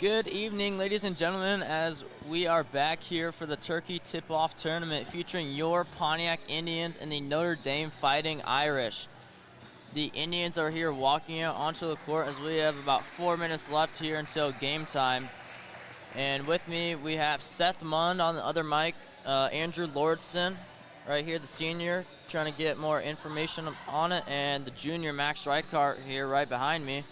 Good evening, ladies and gentlemen, as we are back here for the Turkey Tip-Off Tournament featuring your Pontiac Indians and the Notre Dame Fighting Irish. The Indians are here walking out onto the court as we have about 4 minutes left here until game time. And with me, we have Seth Mund on the other mic, Andrew Lordson right here, the senior, trying to get more information on it, and the junior Max Reichart here right behind me,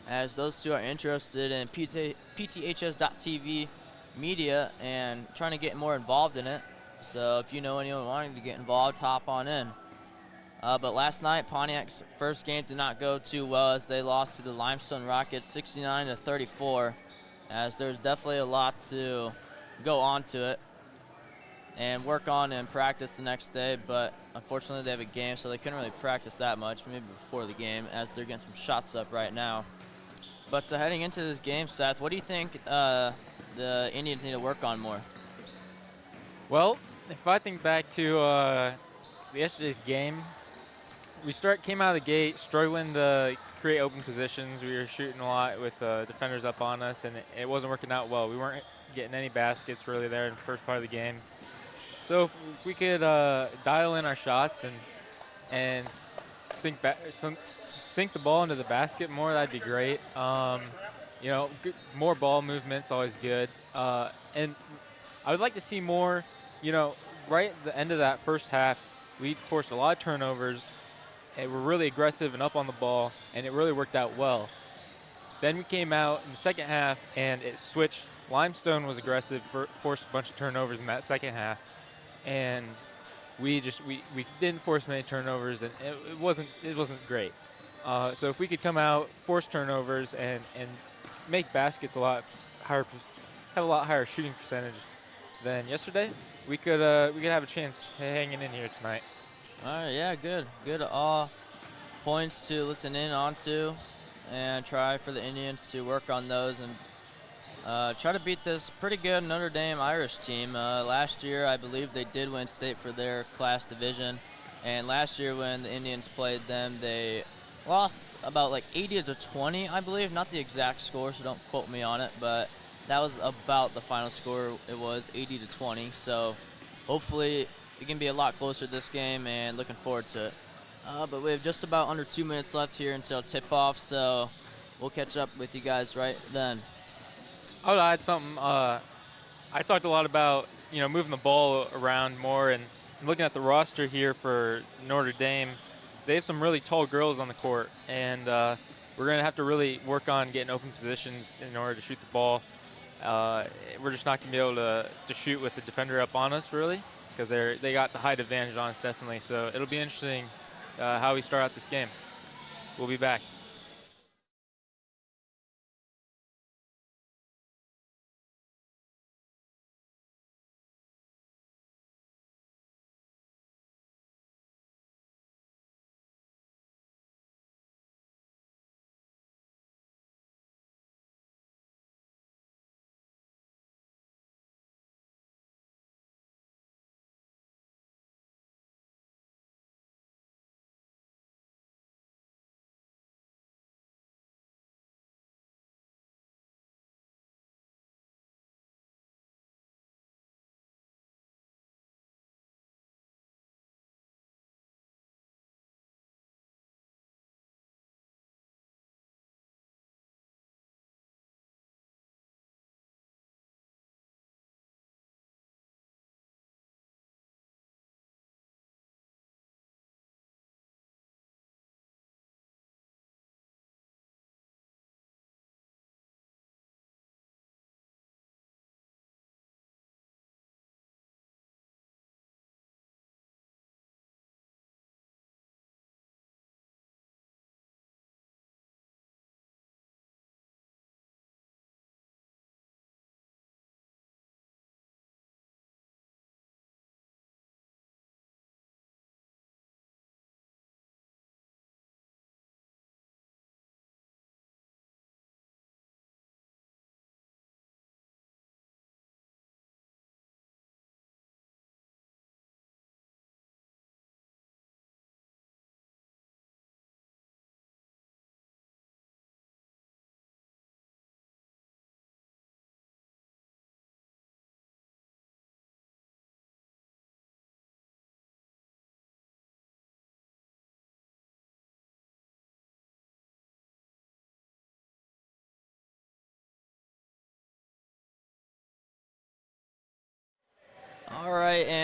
as those two are interested in PTHS TV media and trying to get more involved in it. So if you know anyone wanting to get involved, hop on in. But last night, Pontiac's first game did not go too well as they lost to the Limestone Rockets 69-34, as there's definitely a lot to go on to it and work on and practice the next day, but unfortunately they have a game, so they couldn't really practice that much, maybe before the game, as they're getting some shots up right now. But heading into this game, Seth, what do you think the Indians need to work on more? Well, if I think back to yesterday's game, we came out of the gate struggling to create open positions. We were shooting a lot with defenders up on us, and it wasn't working out well. We weren't getting any baskets really there in the first part of the game. So if we could dial in our shots and sink the ball into the basket more, that'd be great. You know, more ball movement's always good. And I would like to see more, you know, right at the end of that first half, we forced a lot of turnovers, and we're really aggressive and up on the ball, and it really worked out well. Then we came out in the second half, and it switched. Limestone was aggressive, forced a bunch of turnovers in that second half, and we didn't force many turnovers, and it wasn't great. So if we could come out, force turnovers, and make baskets a lot higher, have a lot higher shooting percentage than yesterday, we could have a chance hanging in here tonight. All right, yeah, good all points to listen in onto, and try for the Indians to work on those and try to beat this pretty good Notre Dame Irish team. Last year, I believe they did win state for their class division, and last year when the Indians played them, they lost about like 80-20, I believe. Not the exact score, so don't quote me on it, but that was about the final score. It was 80-20, so hopefully it can be a lot closer this game, and looking forward to it. But we have just about under 2 minutes left here until tip-off, so we'll catch up with you guys right then. I would add something. I talked a lot about, you know, moving the ball around more, and looking at the roster here for Notre Dame, they have some really tall girls on the court, and we're going to have to really work on getting open positions in order to shoot the ball. We're just not going to be able to shoot with the defender up on us, really, because they got the height advantage on us, definitely. So it'll be interesting how we start out this game. We'll be back.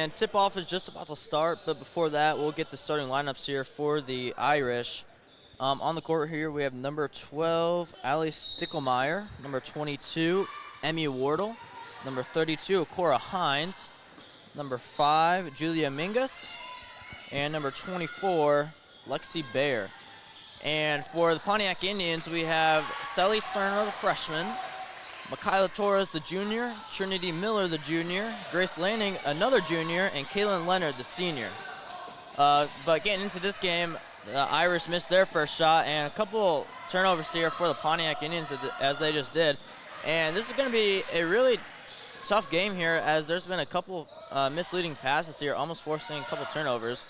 and tip-off is just about to start, but before that, we'll get the starting lineups here for the Irish. On the court here, we have number 12, Allie Stickelmeyer, number 22, Emmy Wardle, number 32, Cora Hines, number 5, Julia Mingus, and number 24, Lexi Baer. And for the Pontiac Indians, we have Sally Cerna, the freshman, Michaela Torres, the junior, Trinity Miller, the junior, Grace Lanning, another junior, and Kaylin Leonard, the senior. But getting into this game, the Irish missed their first shot, and a couple turnovers here for the Pontiac Indians as they just did. And this is going to be a really tough game here, as there's been a couple misleading passes here, almost forcing a couple turnovers.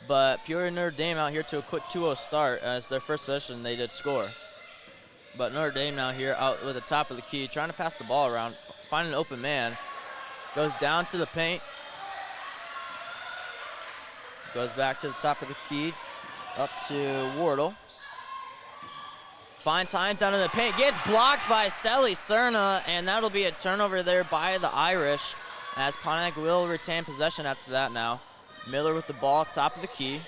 But Peoria Notre Dame out here to a quick 2-0 start as their first possession they did score. But Notre Dame now here out with the top of the key, trying to pass the ball around, find an open man. Goes down to the paint. Goes back to the top of the key, up to Wardle. Finds Hines down in the paint, gets blocked by Sally Cerna, and that'll be a turnover there by the Irish, as Pontiac will retain possession after that now. Miller with the ball, top of the key.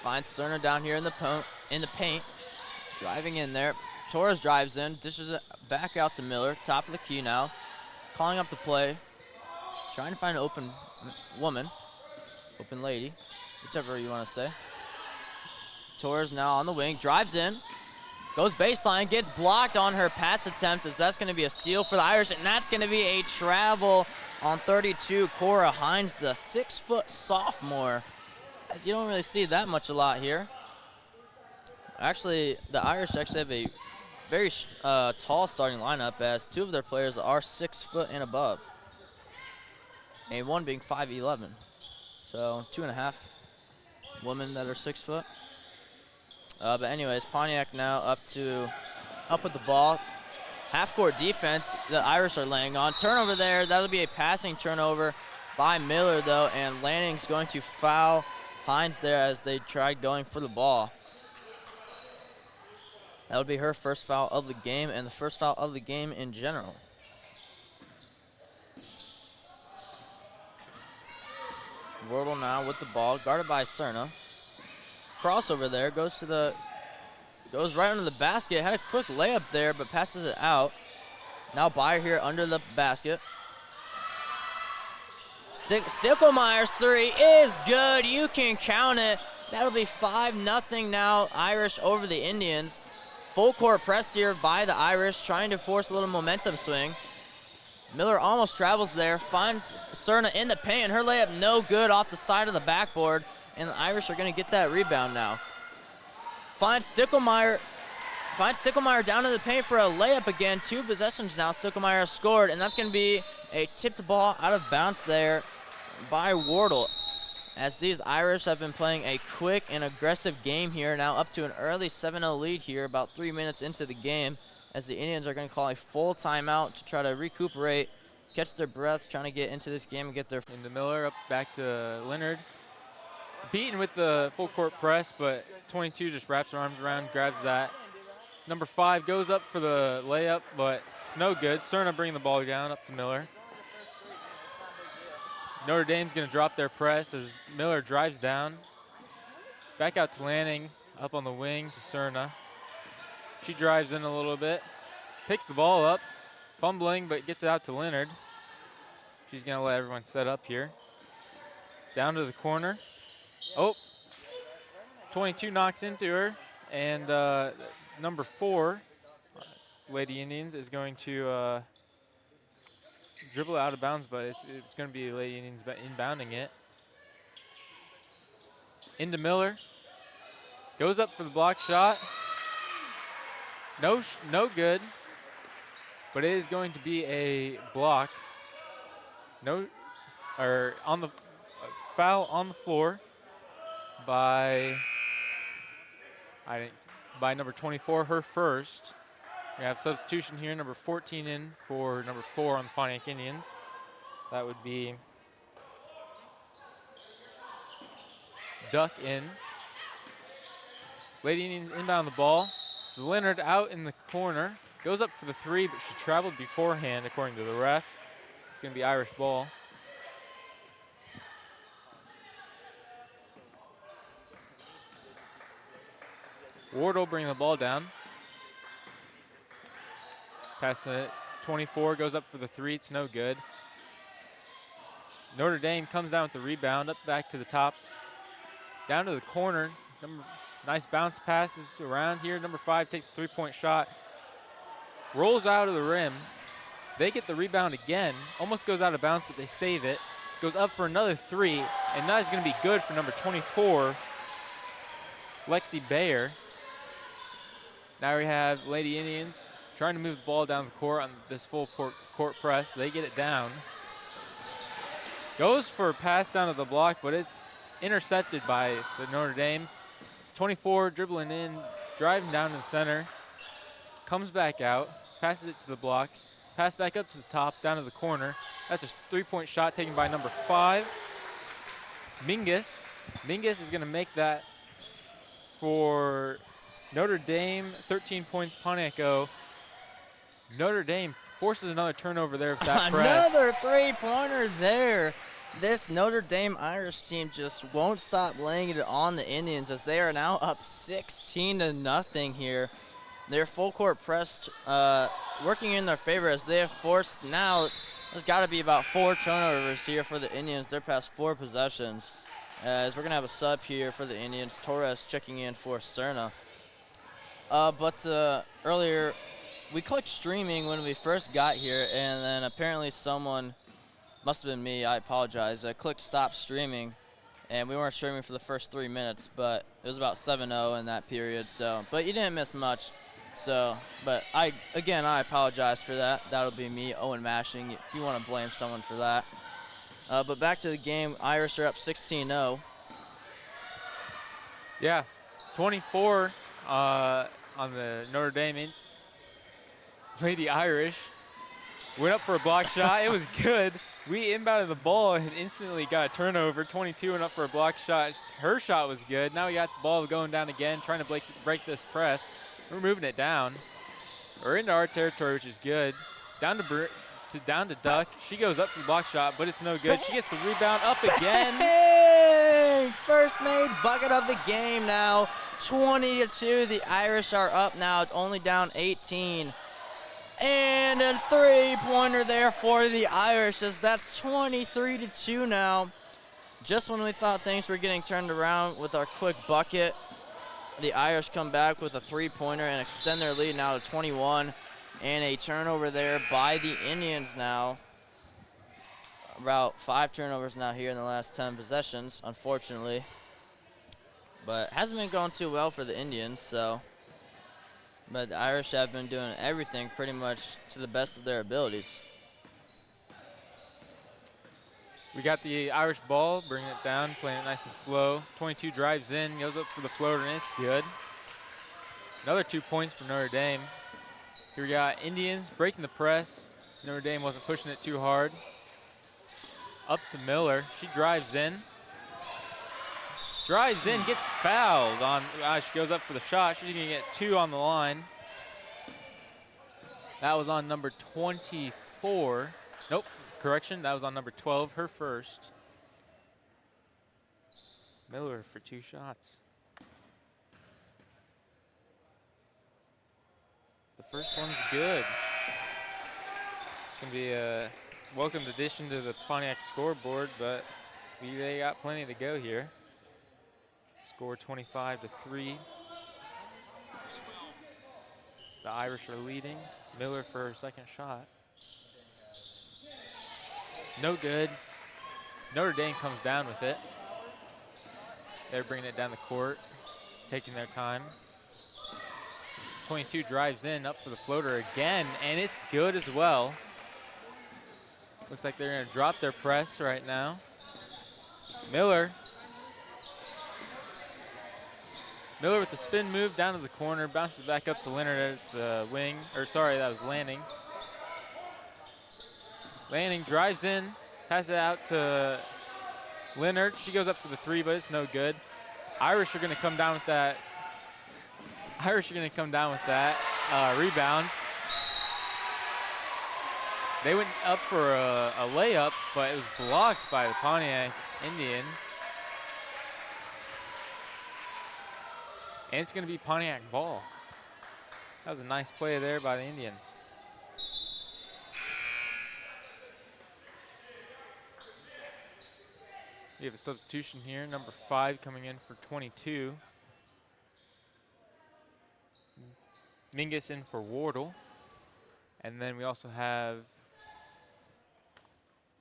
Finds Cerna down here in the paint, driving in there. Torres drives in, dishes it back out to Miller, top of the key now. Calling up the play, trying to find an open woman, open lady, whichever you want to say. Torres now on the wing, drives in, goes baseline, gets blocked on her pass attempt, as that's going to be a steal for the Irish, and that's going to be a travel on 32, Cora Hines, the 6-foot sophomore. You don't really see that much a lot here. Actually, the Irish actually have a very tall starting lineup, as 2 of their players are 6 foot and above, and 1 being 5'11". So 2.5 women that are 6 foot. But anyways, Pontiac now up with the ball. Half-court defense the Irish are laying on. Turnover there. That'll be a passing turnover by Miller, though, and Lanning's going to foul Hines there as they tried going for the ball. That would be her first foul of the game, and the first foul of the game in general. Wardle now with the ball, guarded by Cerna. Crossover there, goes right under the basket. Had a quick layup there, but passes it out. Now Byer here under the basket. Stickelmeyer's 3 is good. You can count it. That'll be 5-0 now, Irish over the Indians. Full court press here by the Irish, trying to force a little momentum swing. Miller almost travels there, finds Cerna in the paint, and her layup no good off the side of the backboard, and the Irish are going to get that rebound now. Finds Stickelmeyer down in the paint for a layup again. 2 possessions now. Stickelmeyer has scored, and that's going to be a tip the ball out of bounds there by Wardle, as these Irish have been playing a quick and aggressive game here, now up to an early 7-0 lead here, about 3 minutes into the game, as the Indians are going to call a full timeout to try to recuperate, catch their breath, trying to get into this game and get their... Into Miller, up back to Leonard. Beaten with the full court press, but 22 just wraps her arms around, grabs that. Number 5 goes up for the layup, but it's no good. Cerna bringing the ball down, up to Miller. Notre Dame's going to drop their press as Miller drives down. Back out to Lanning, up on the wing to Cerna. She drives in a little bit, picks the ball up, fumbling, but gets it out to Leonard. She's going to let everyone set up here. Down to the corner. Oh, 22 knocks into her, and number 4, Lady Indians, is going to dribble out of bounds, but it's going to be Lady Indians inbounding it. Into Miller. Goes up for the block shot. No good, but it is going to be a block. Foul on the floor by number 24, her first. We have substitution here, number 14 in for number 4 on the Pontiac Indians. That would be Duck in. Lady Indians inbound the ball. Leonard out in the corner. Goes up for the three, but she traveled beforehand, according to the ref. It's going to be Irish ball. Wardle bringing the ball down. Pass it. 24 goes up for the three. It's no good. Notre Dame comes down with the rebound, up back to the top. Down to the corner. Nice bounce passes around here. Number 5 takes a three-point shot. Rolls out of the rim. They get the rebound again. Almost goes out of bounds, but they save it. Goes up for another three, and that is going to be good for number 24, Lexi Bayer. Now we have Lady Indians trying to move the ball down the court on this full court press. They get it down. Goes for a pass down to the block, but it's intercepted by the Notre Dame. 24 dribbling in, driving down to the center. Comes back out, passes it to the block. Pass back up to the top, down to the corner. That's a three-point shot taken by number 5, Mingus. Mingus is going to make that for Notre Dame, 13 points, Pontiac 0. Notre Dame forces another turnover there with that press. Another three-pointer there. This Notre Dame Irish team just won't stop laying it on the Indians as they are now up 16-0 here. Their full court press working in their favor as they have forced now. There's got to be about 4 turnovers here for the Indians. Their past 4 possessions. As we're going to have a sub here for the Indians. Torres checking in for Cerna. But earlier, we clicked streaming when we first got here, and then apparently someone, must have been me, I apologize, clicked stop streaming, and we weren't streaming for the first 3 minutes, but it was about 7-0 in that period. So, but you didn't miss much. So, but I apologize for that. That'll be me, Owen Mashing, if you want to blame someone for that. But back to the game, Irish are up 16-0. Yeah, 24 on the Notre Dame Lady Irish. Went up for a block shot. It was good. We inbounded the ball and instantly got a turnover. 22 went up for a block shot. Her shot was good. Now we got the ball going down again, trying to break this press. We're moving it down. We're into our territory, which is good. Down to Duck. She goes up for the block shot, but it's no good. She gets the rebound up again. Bang! First made bucket of the game now. 20-2. The Irish are up now, only down 18. And a three-pointer there for the Irish as that's 23-2 now. Just when we thought things were getting turned around with our quick bucket, the Irish come back with a three-pointer and extend their lead now to 21. And a turnover there by the Indians now. About 5 turnovers now here in the last 10 possessions, unfortunately. But hasn't been going too well for the Indians, so. But the Irish have been doing everything pretty much to the best of their abilities. We got the Irish ball, bringing it down, playing it nice and slow. 22 drives in, goes up for the floater, and it's good. Another 2 points for Notre Dame. Here we got Indians breaking the press. Notre Dame wasn't pushing it too hard. Up to Miller. She drives in. Gets fouled on. She goes up for the shot. She's going to get 2 on the line. That was on number 24. Nope. Correction, that was on number 12, her first. Miller for 2 shots. The first one's good. It's going to be a welcome addition to the Pontiac scoreboard, but they got plenty to go here. Score 25-3. The Irish are leading. Miller for her second shot. No good. Notre Dame comes down with it. They're bringing it down the court, taking their time. 22 drives in, up for the floater again, and it's good as well. Looks like they're going to drop their press right now. Miller with the spin move down to the corner, bounces back up to Leonard at the wing. Or sorry, that was Lanning. Lanning drives in, passes it out to Leonard. She goes up for the 3, but it's no good. Irish are going to come down with that. Rebound. They went up for a layup, but it was blocked by the Pontiac Indians. And it's going to be Pontiac ball. That was a nice play there by the Indians. We have a substitution here, number 5 coming in for 22. Mingus in for Wardle. And then we also have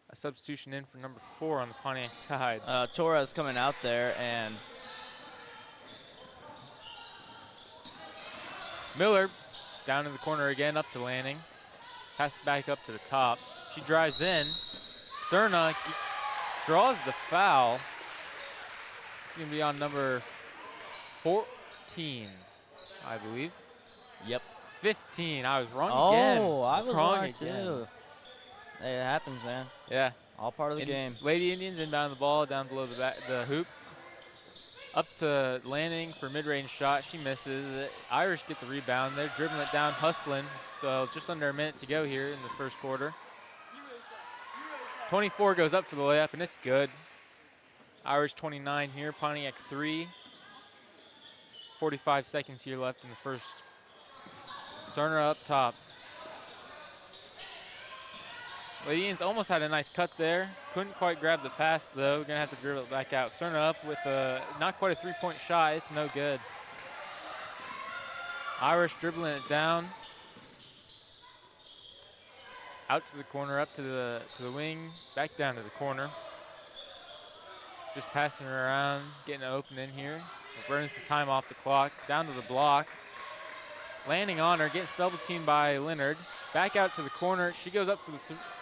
a substitution in for number 4 on the Pontiac side. Torres coming out there, and Miller down in the corner again, up to Lanning. Pass it back up to the top. She drives in. Cerna draws the foul. It's going to be on number 14, I believe. Yep. 15. I was wrong again. Oh, I was wrong again. too. Hey, it happens, man. Yeah. All part of the game. Lady Indians inbound the ball down below the hoop. Up to Lanning for mid-range shot. She misses. Irish get the rebound. They're dribbling it down, hustling. Just under a minute to go here in the first quarter. 24 goes up for the layup, and it's good. Irish 29 here, Pontiac 3. 45 seconds here left in the first. Cerner up top. Lady Indians almost had a nice cut there. Couldn't quite grab the pass, though. We're going to have to dribble it back out. Cerner up with not quite a three-point shot. It's no good. Irish dribbling it down. Out to the corner, up to the wing, back down to the corner. Just passing her around, getting it open in here. We're burning some time off the clock. Down to the block. Landing on her, getting double teamed by Leonard. Back out to the corner. She goes up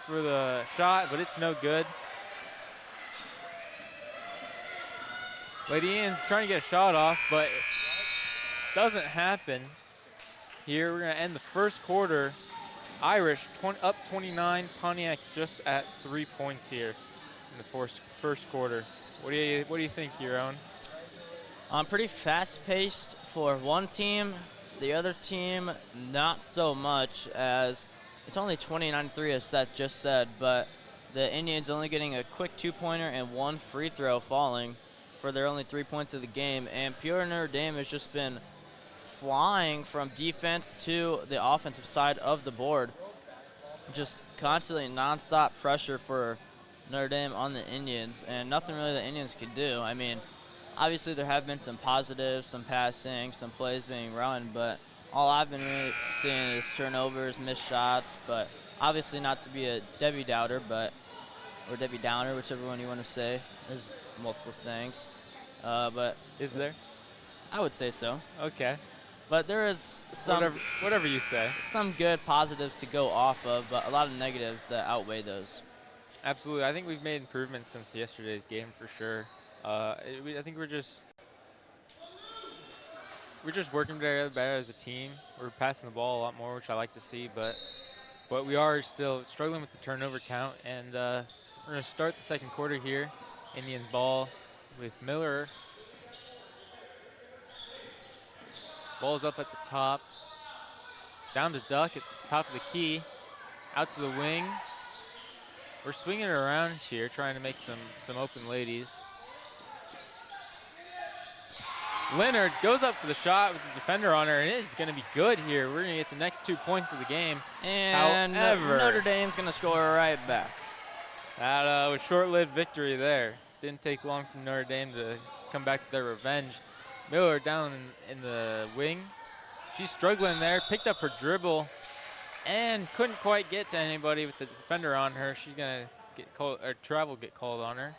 for the shot, but it's no good. Lady Indians trying to get a shot off, but it doesn't happen. Here, we're going to end the first quarter. Irish up 29, Pontiac just at 3 points here in the first quarter. What do you think, Yaron? Pretty fast-paced for one team. The other team, not so much, as it's only 29-3, as Seth just said, but the Indians only getting a quick two-pointer and one free throw falling for their only 3 points of the game. And Peoria Notre Dame has just been flying from defense to the offensive side of the board. Just constantly nonstop pressure for Notre Dame on the Indians, and nothing really the Indians could do. I mean, obviously there have been some positives, some passing, some plays being run, but all I've been really seeing is turnovers, missed shots, but obviously not to be a Debbie Downer, or Debbie Downer, whichever one you want to say. There's multiple sayings. But is there? I would say so. Okay. But there is some whatever you say. Some good positives to go off of, but a lot of negatives that outweigh those. Absolutely. I think we've made improvements since yesterday's game for sure. I think we're just working together better as a team. We're passing the ball a lot more, which I like to see, but we are still struggling with the turnover count. And we're going to start the second quarter here. Indian ball with Miller. Ball's up at the top. Down to Duck at the top of the key. Out to the wing. We're swinging it around here, trying to make some open ladies. Leonard goes up for the shot with the defender on her, and it's going to be good here. We're going to get the next 2 points of the game. And however, Notre Dame's going to score right back. That was short-lived victory there. Didn't take long for Notre Dame to come back to their revenge. Miller down in the wing. She's struggling there, picked up her dribble, and couldn't quite get to anybody with the defender on her. She's going to get called, or travel get called on her.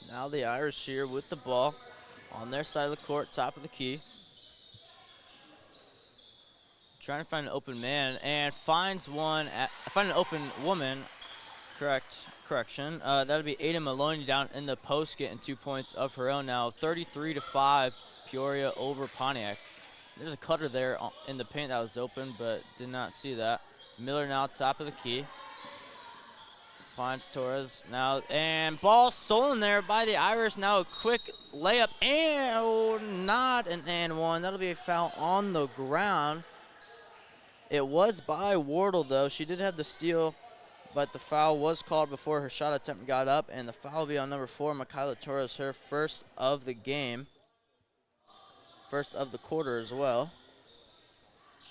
Now the Irish here with the ball on their side of the court, top of the key. Trying to find an open man, and finds an open woman. Correction. That'll be Ada Maloney down in the post, getting 2 points of her own now. 33-5, Peoria over Pontiac. There's a cutter there in the paint that was open, but did not see that. Miller now top of the key. finds Torres now, and ball stolen there by the Irish. Now a quick layup, and not an and one. That'll be a foul on the ground. It was by Wardle, though. She did have the steal, but the foul was called before her shot attempt got up, and the foul will be on number 4, Michaela Torres, her first of the game. First of the quarter as well.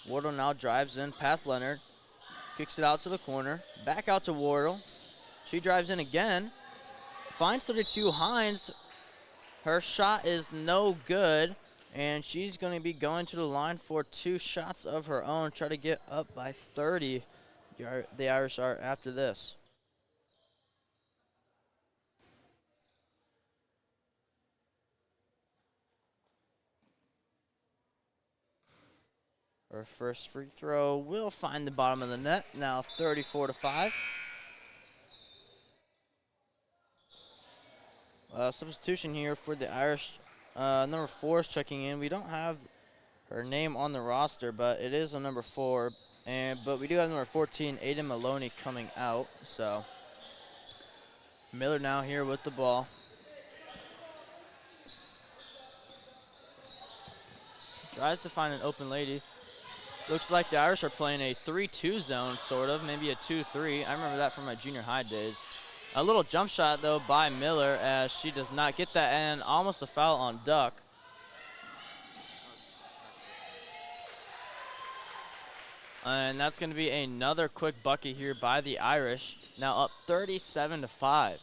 Wardle now drives in past Leonard. Kicks it out to the corner. Back out to Wardle. She drives in again. Finds 32 Hines. Her shot is no good. And she's going to be going to the line for 2 shots of her own. Try to get up by 30. The Irish are after this. Her first free throw will find the bottom of the net. Now 34-5. Substitution here for the Irish. Number 4 is checking in. We don't have her name on the roster, but it is a number 4. But we do have number 14, Aiden Maloney, coming out. So Miller now here with the ball. Tries to find an open lady. Looks like the Irish are playing a 3-2 zone, sort of, maybe a 2-3. I remember that from my junior high days. A little jump shot, though, by Miller, as she does not get that, and almost a foul on Duck. And that's going to be another quick bucket here by the Irish. Now up 37-5.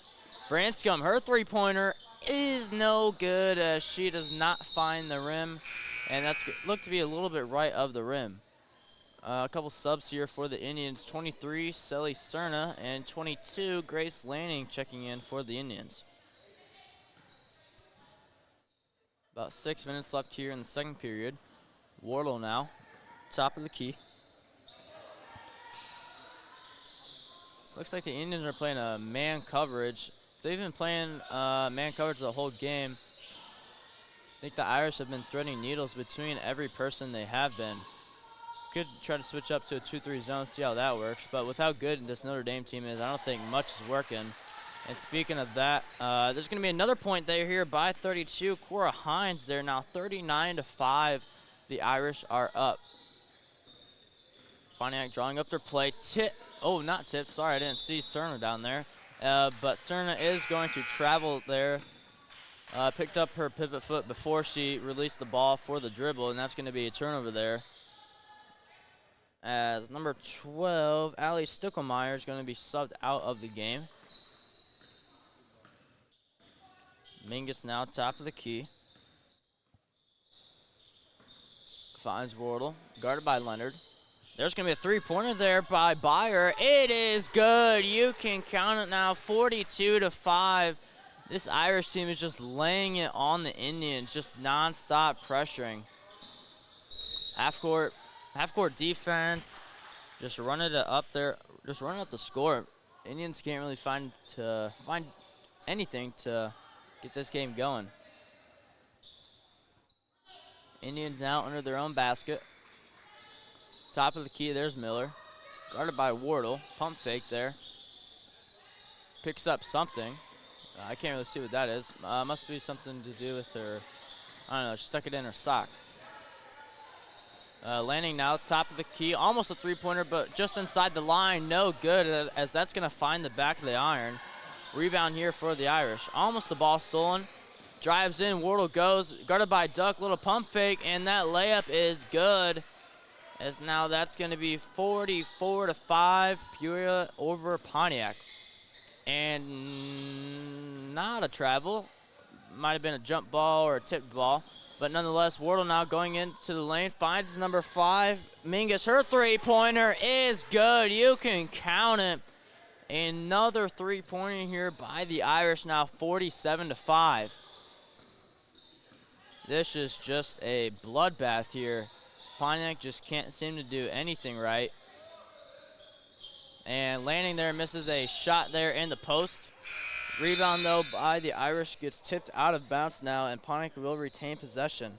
Branscombe, her three-pointer is no good, as she does not find the rim, and that's looked to be a little bit right of the rim. A couple subs here for the Indians. 23, Sally Cerna, and 22, Grace Lanning checking in for the Indians. About 6 minutes left here in the second period. Wardle now, top of the key. Looks like the Indians are playing a man coverage. They've been playing man coverage the whole game. I think the Irish have been threading needles between every person they have been. Could try to switch up to a 2-3 zone, see how that works. But with how good this Notre Dame team is, I don't think much is working. And speaking of that, there's going to be another point there here by 32. Cora Hines there now, 39-5. The Irish are up. Pontiac drawing up their play. Not tip. Sorry, I didn't see Cerna down there. But Cerna is going to travel there. Picked up her pivot foot before she released the ball for the dribble, and that's going to be a turnover there. As number 12, Allie Stickelmeyer, is going to be subbed out of the game. Mingus now top of the key. Finds Wardle, guarded by Leonard. There's going to be a three-pointer there by Byer. It is good. You can count it now, 42-5. This Irish team is just laying it on the Indians, just nonstop pressuring. Half-court defense, just running it up there, just running up the score. Indians can't really find anything to get this game going. Indians now under their own basket. Top of the key, there's Miller. Guarded by Wardle. Pump fake there. Picks up something. I can't really see what that is. Must be something to do with her, I don't know, she stuck it in her sock. Landing now, top of the key. Almost a three-pointer, but just inside the line. No good, as that's going to find the back of the iron. Rebound here for the Irish. Almost the ball stolen. Drives in, Wardle goes. Guarded by Duck, little pump fake, and that layup is good. As now that's going to be 44-5, Peoria over Pontiac. And not a travel. Might have been a jump ball or a tipped ball. But nonetheless, Wardle now going into the lane, finds number 5, Mingus. Her three-pointer is good. You can count it. Another three-pointer here by the Irish, now 47-5. This is just a bloodbath here. Pontiac just can't seem to do anything right. And landing there, misses a shot there in the post. Rebound, though, by the Irish, gets tipped out of bounds now, and Pontiac will retain possession.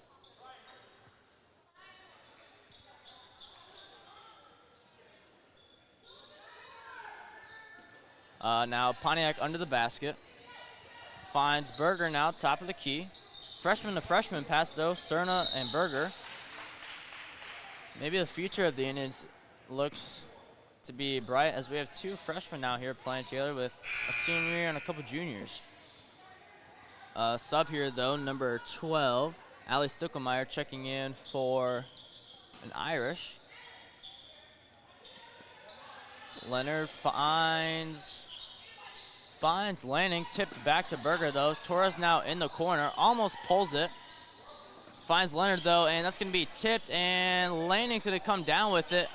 Now Pontiac under the basket. Finds Berger now, top of the key. Freshman to freshman pass though, Cerna and Berger. Maybe the future of the Indians looks to be bright as we have 2 freshmen now here playing together with a senior and a couple juniors. Sub here though, number 12, Allie Stickelmeyer checking in for an Irish. Leonard finds Lanning, tipped back to Berger though. Torres now in the corner, almost pulls it. Finds Leonard though, and that's gonna be tipped, and Lanning's gonna come down with it.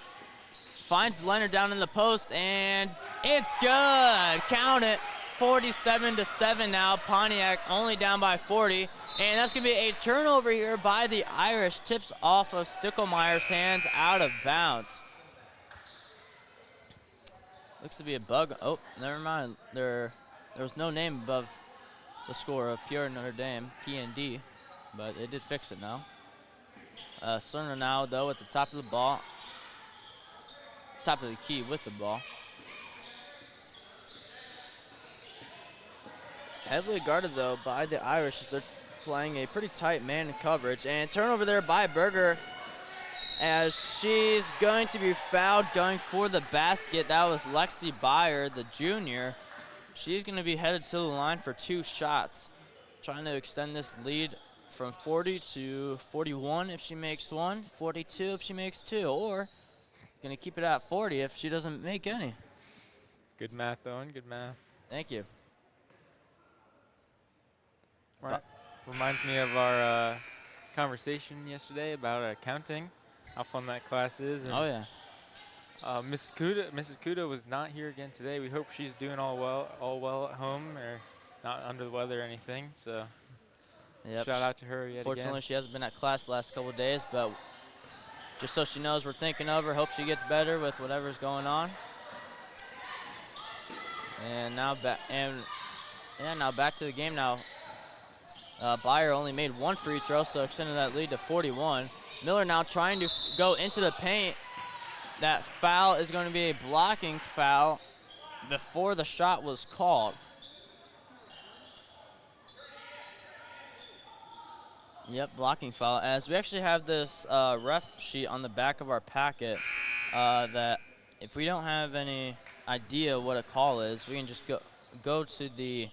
Finds Leonard down in the post, and it's good. Count it. 47-7 now. Pontiac only down by 40, and that's gonna be a turnover here by the Irish. Tips off of Stickelmeyer's hands, out of bounds. Looks to be a bug. Oh, never mind. There was no name above the score of Peoria Notre Dame, PND, but they did fix it now. Cerna now though at the top of the ball. Top of the key with the ball. Heavily guarded though by the Irish as they're playing a pretty tight man coverage, and turnover there by Berger as she's going to be fouled going for the basket. That was Lexi Byer, the junior. She's going to be headed to the line for 2 shots, trying to extend this lead from 40 to 41 if she makes 1, 42 if she makes 2, or going to keep it at 40 if she doesn't make any. Good math, Owen. Good math. Thank you. Reminds me of our conversation yesterday about counting, how fun that class is. And oh yeah. Mrs. Kuda was not here again today. We hope she's doing all well at home, or not under the weather or anything. So yep. Shout out to her yet Fortunately, again. she hasn't been at class the last couple of days, but just so she knows, we're thinking of her. Hope she gets better with whatever's going on. And now back to the game now. Byer only made 1 free throw, so extended that lead to 41. Miller now trying to go into the paint. That foul is going to be a blocking foul before the shot was called. Yep, blocking foul. As we actually have this ref sheet on the back of our packet that if we don't have any idea what a call is, we can just go to the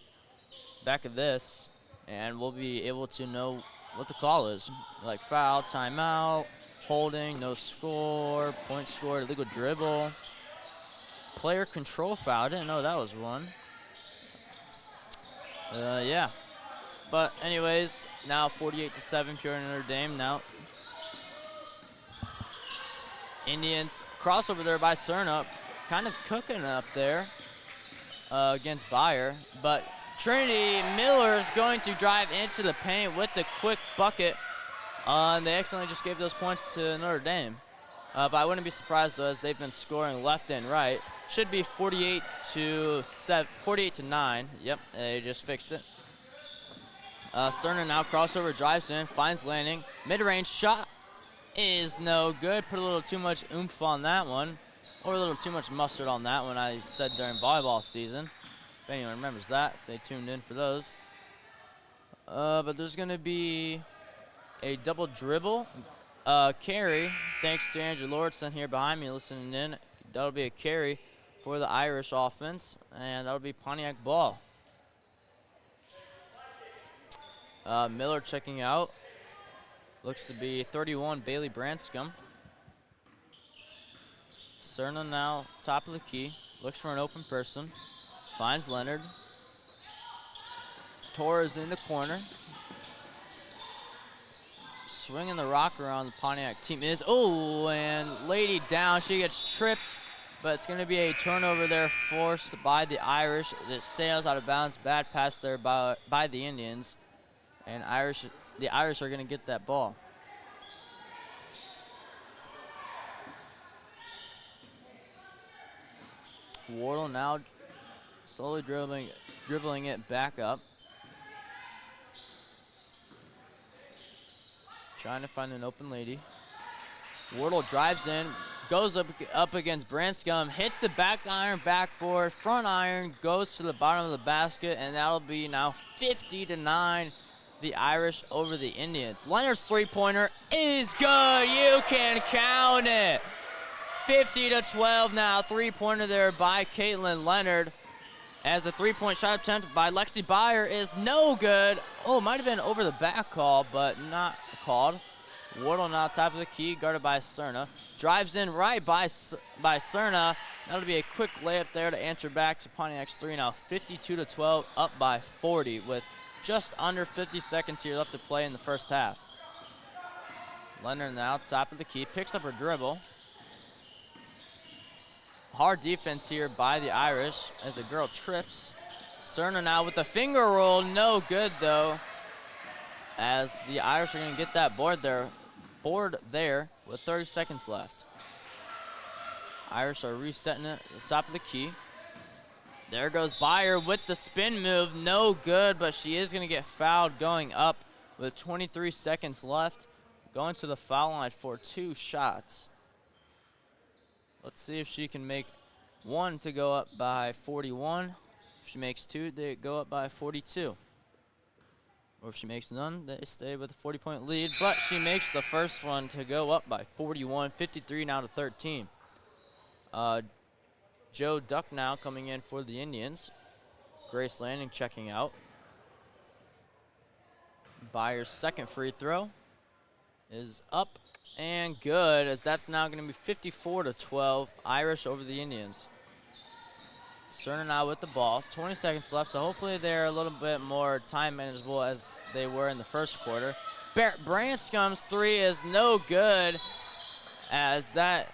back of this and we'll be able to know what the call is. Like foul, timeout, holding, no score, point scored, illegal dribble, player control foul. I didn't know that was one. Yeah. But anyways, now 48-7, Peoria Notre Dame now. Indians crossover there by Cerna, kind of cooking up there against Byer, but Trinity Miller is going to drive into the paint with the quick bucket. And they accidentally just gave those points to Notre Dame. But I wouldn't be surprised though, as they've been scoring left and right. Should be 48-9. Yep, they just fixed it. Cerna now crossover, drives in, finds Lanning. Mid-range shot is no good. Put a little too much oomph on that one, or a little too much mustard on that one, I said during volleyball season. If anyone remembers that, if they tuned in for those. But there's going to be a double dribble carry, thanks to Andrew Lordson here behind me listening in. That'll be a carry for the Irish offense, and that'll be Pontiac ball. Miller checking out. Looks to be 31, Bailey Branscombe. Cerna now top of the key. Looks for an open person. Finds Leonard. Torres in the corner. Swinging the rock around the Pontiac team is, oh, and Lady down. She gets tripped, but it's going to be a turnover there forced by the Irish. It sails out of bounds. Bad pass there by the Indians. And the Irish are going to get that ball. Wardle now slowly dribbling it back up. Trying to find an open lady. Wardle drives in, goes up against Branscombe, hits the back iron backboard, front iron goes to the bottom of the basket, and that'll be now 50-9, the Irish over the Indians. Leonard's three-pointer is good. You can count it. 50-12 now, three-pointer there by Caitlin Leonard, as a three-point shot attempt by Lexi Byer is no good. Oh, might have been over the back call, but not called. Wardle now top of the key, guarded by Cerna. Drives in right by Cerna. That'll be a quick layup there to answer back to Pontiac's three. Now 52-12, up by 40 with just under 50 seconds here left to play in the first half. Leonard now top of the key, picks up her dribble. Hard defense here by the Irish as the girl trips. Cerna now with the finger roll, no good though, as the Irish are going to get that board there with 30 seconds left. Irish are resetting it at the top of the key. There goes Byer with the spin move, no good, but she is going to get fouled going up with 23 seconds left. Going to the foul line for 2 shots. Let's see if she can make one to go up by 41. If she makes 2, they go up by 42. Or if she makes none, they stay with a 40-point lead. But she makes the first one to go up by 41, 53 now to 13. Joe Duck now coming in for the Indians. Grace Landing checking out. Byer's second free throw is up and good, as that's now going to be 54-12, Irish over the Indians. Cerna now with the ball, 20 seconds left, so hopefully they're a little bit more time manageable as they were in the first quarter. Branscombe's three is no good, as that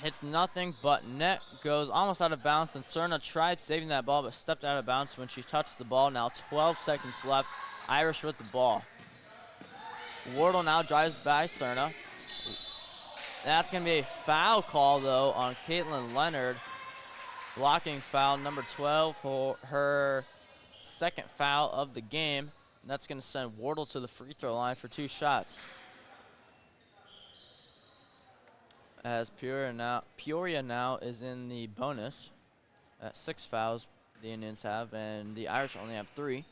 hits nothing but net, goes almost out of bounds, and Cerna tried saving that ball but stepped out of bounds when she touched the ball. Now 12 seconds left, Irish with the ball. Wardle now drives by Cerna. That's going to be a foul call, though, on Caitlin Leonard. Blocking foul number 12 for her second foul of the game. And that's going to send Wardle to the free throw line for 2 shots. As Peoria now is in the bonus at 6 fouls the Indians have, and the Irish only have 3.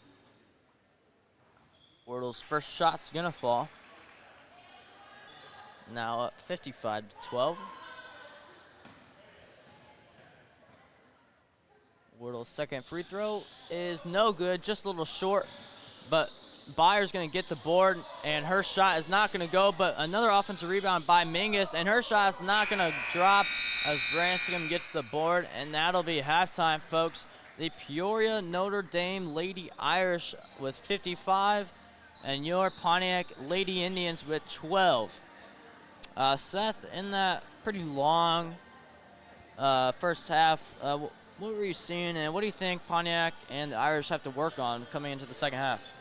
Wardle's first shot's going to fall. Now up 55-12. Wardle's second free throw is no good, just a little short, but Byer's going to get the board, and her shot is not going to go, but another offensive rebound by Mingus, and her shot is not going to drop as Branscombe gets the board, and that'll be halftime, folks. The Peoria Notre Dame Lady Irish with 55, and your Pontiac Lady Indians with 12. Seth, in that pretty long first half, what were you seeing, and what do you think Pontiac and the Irish have to work on coming into the second half?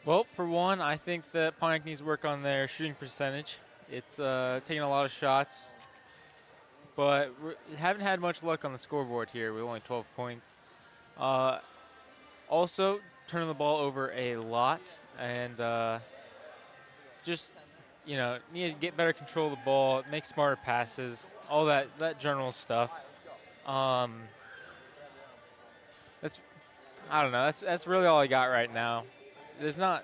Well, for one, I think that Pontiac needs to work on their shooting percentage. It's taking a lot of shots, but we haven't had much luck on the scoreboard here with only 12 points. Also, turning the ball over a lot, and just, you know, need to get better control of the ball, make smarter passes, all that general stuff. I don't know. That's really all I got right now. There's not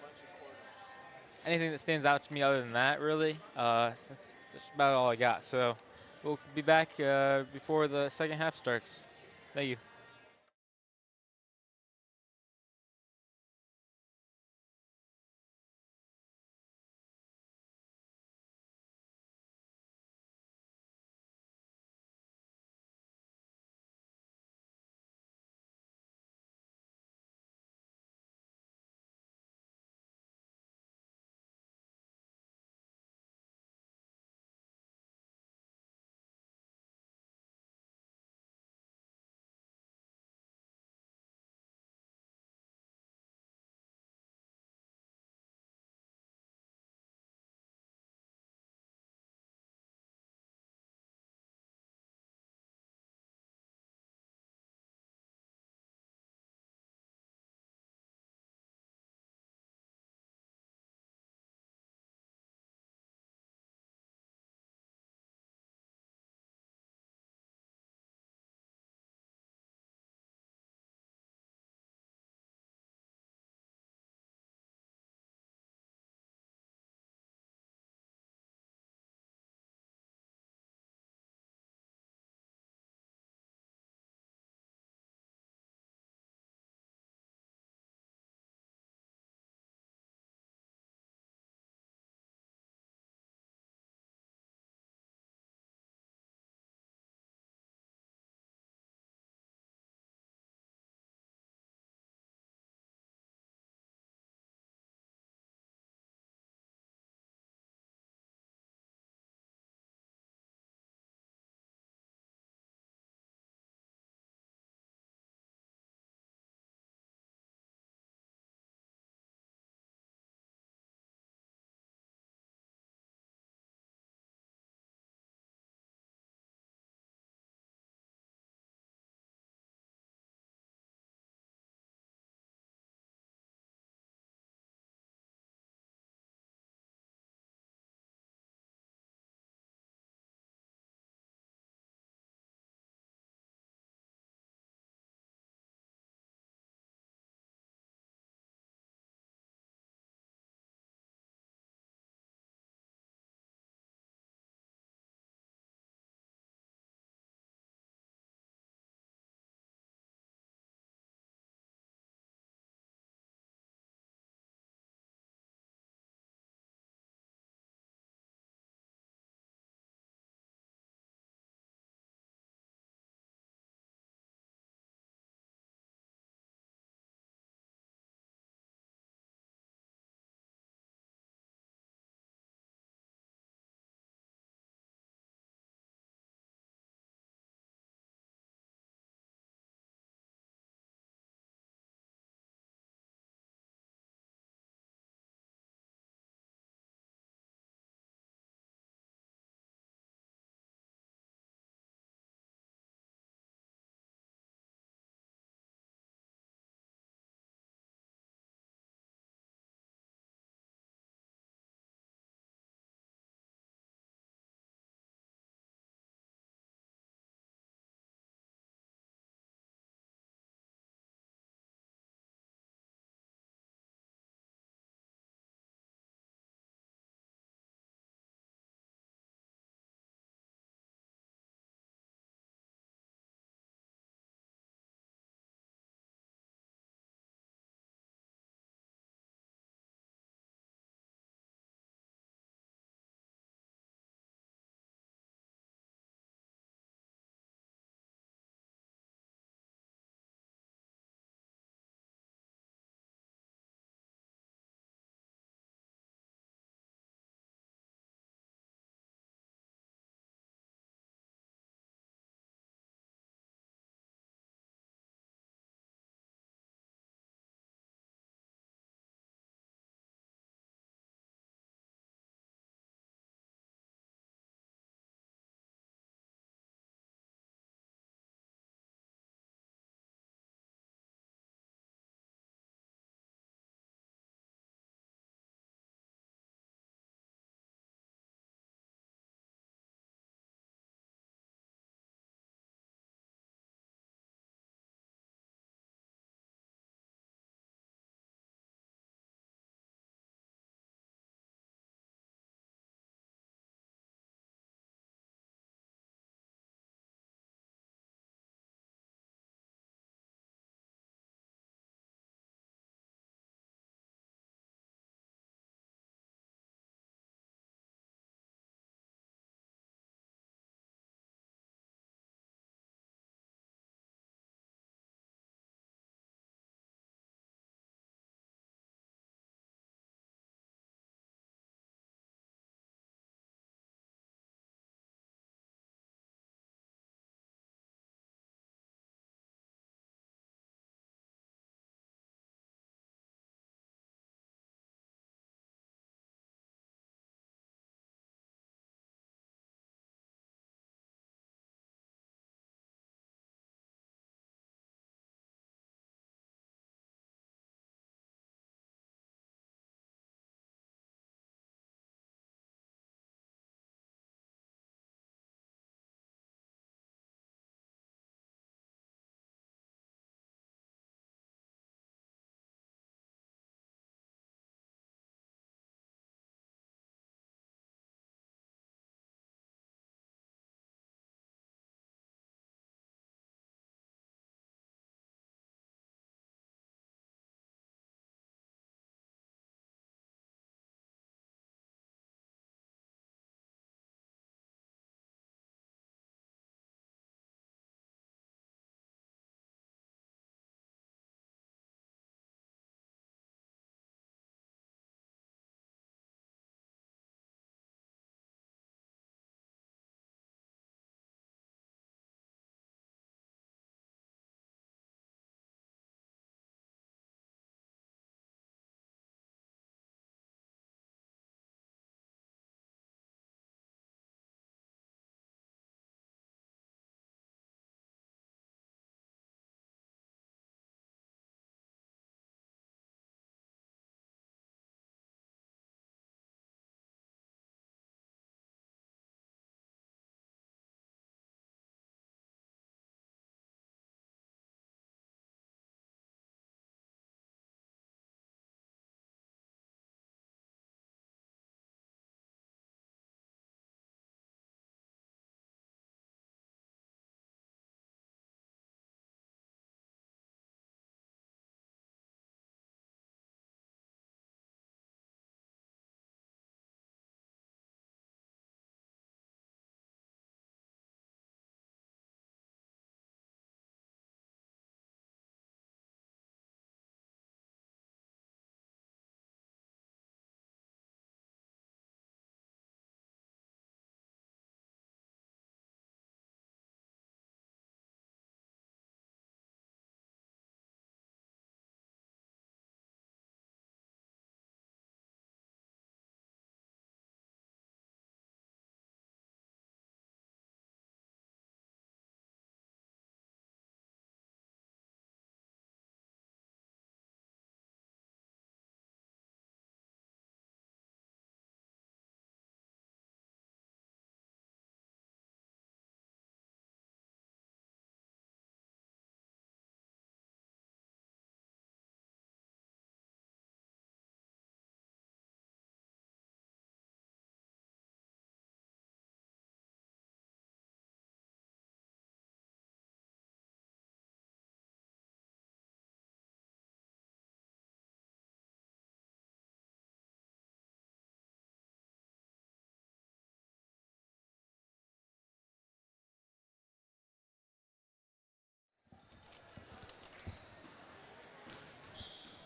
anything that stands out to me other than that, really. That's about all I got. So we'll be back before the second half starts. Thank you.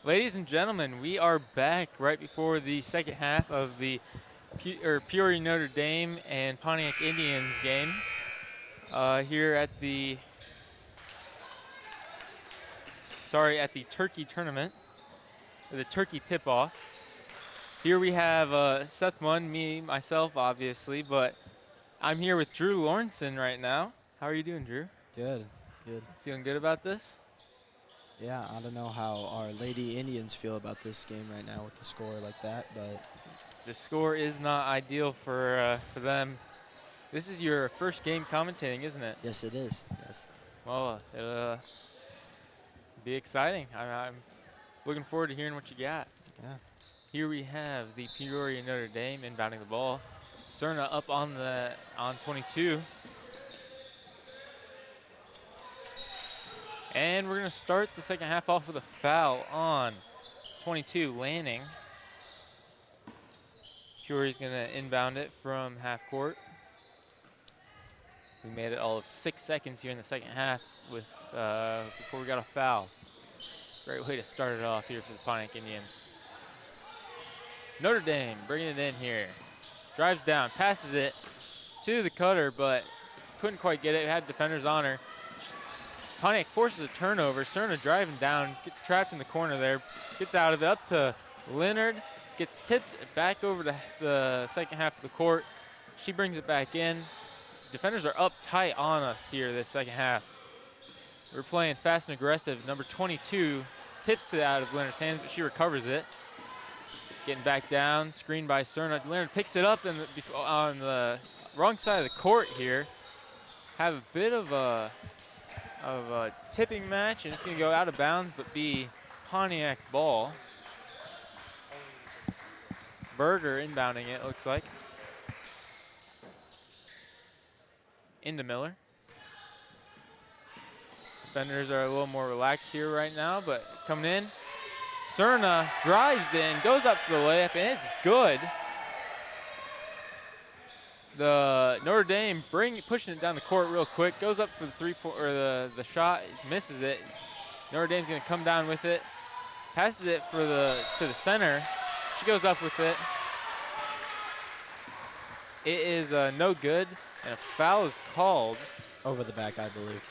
Ladies and gentlemen, we are back right before the second half of the Peoria Notre Dame and Pontiac Indians game here at the turkey tournament, or the turkey tip-off. Here we have Seth Munn, myself, obviously, but I'm here with Drew Lawrenson right now. How are you doing, Drew? Good, good. Feeling good about this? Yeah, I don't know how our Lady Indians feel about this game right now with the score like that, but the score is not ideal for them. This is your first game commentating, isn't it? yes, it is. Yes. Well, it'll be exciting. I'm looking forward to hearing what you got. Yeah. Here we have the Peoria Notre Dame inbounding the ball. Cerna up on 22. And we're going to start the second half off with a foul on 22, Lanning. Peoria's going to inbound it from half court. We made it all of 6 seconds here in the second half with before we got a foul. Great way to start it off here for the Pontiac Indians. Notre Dame bringing it in here. Drives down, passes it to the cutter, but couldn't quite get it. Had defenders on her. Pontiac forces a turnover. Cerna driving down, gets trapped in the corner there, gets out of it, up to Leonard, gets tipped back over to the second half of the court. She brings it back in. Defenders are up tight on us here this second half. We're playing fast and aggressive. Number 22 tips it out of Leonard's hands, but she recovers it. Getting back down, screened by Cerna. Leonard picks it up on the wrong side of the court here. Have a bit of a tipping match, and it's going to go out of bounds, but be Pontiac ball. Berger inbounding it, looks like. Into Miller. Defenders are a little more relaxed here right now, but coming in. Cerna drives in, goes up for the layup, and it's good. The Notre Dame pushing it down the court real quick, goes up for the shot, misses it. Notre Dame's going to come down with it, passes it to the center. She goes up with it. It is no good, and a foul is called Over the back, I believe.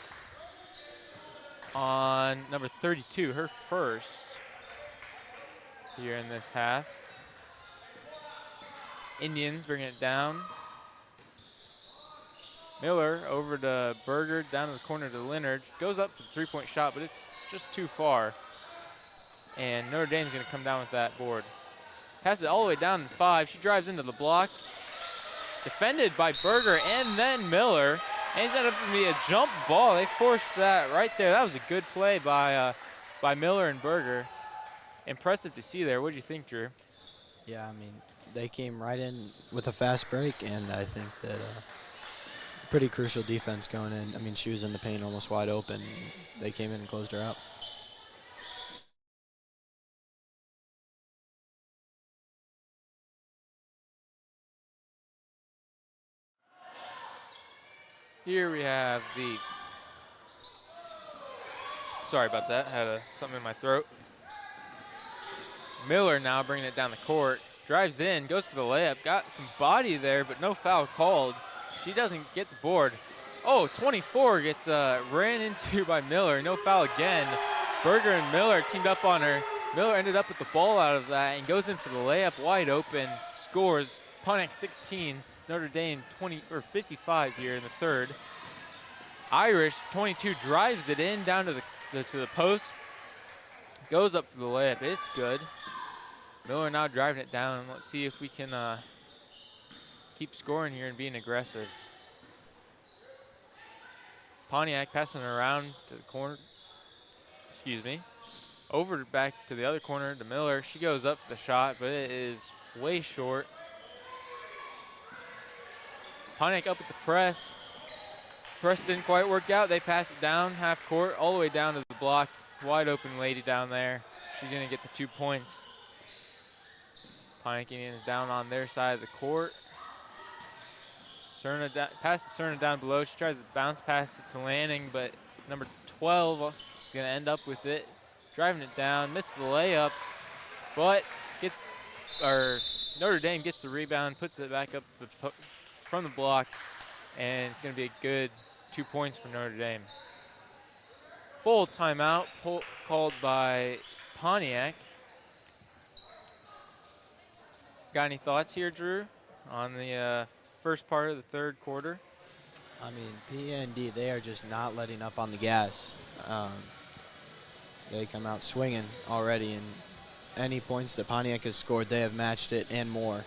on number 32, her first here in this half. Indians bringing it down. Miller over to Berger, down to the corner to Leonard. Goes up for the three-point shot, but it's just too far. And Notre Dame's going to come down with that board. Passes it all the way down to 5. She drives into the block. Defended by Berger and then Miller. And it's ended up to be a jump ball. They forced that right there. That was a good play by Miller and Berger. Impressive to see there. What did you think, Drew? Yeah, I mean, they came right in with a fast break, and I think that pretty crucial defense going in. I mean, she was in the paint almost wide open. They came in and closed her out. Here we have sorry about that, had something in my throat. Miller now bringing it down the court, drives in, goes for the layup, got some body there, but no foul called. She doesn't get the board. Oh, 24 gets ran into by Miller, no foul again. Berger and Miller teamed up on her. Miller ended up with the ball out of that and goes in for the layup, wide open, scores. Pontiac 16, Notre Dame 55 here in the third. Irish 22 drives it in down to the post, goes up for the layup. It's good. Miller now driving it down. Let's see if we can keep scoring here and being aggressive. Pontiac passing it around to the corner. Excuse me. Over back to the other corner to Miller. She goes up for the shot, but it is way short. Pontiac up at the press. Press didn't quite work out. They pass it down half court, all the way down to the block. Wide open lady down there. She's going to get the 2 points. Pontiac Indians down on their side of the court. Passes Cerna down below. She tries to bounce pass it to Lanning, but number 12 is going to end up with it. driving it down, missed the layup, but Notre Dame gets the rebound, puts it back up from the block, and it's going to be a good 2 points for Notre Dame. Full timeout called by Pontiac. Got any thoughts here, Drew, on the first part of the third quarter? I mean, PND, they are just not letting up on the gas. They come out swinging already, and any points that Pontiac has scored, they have matched it and more.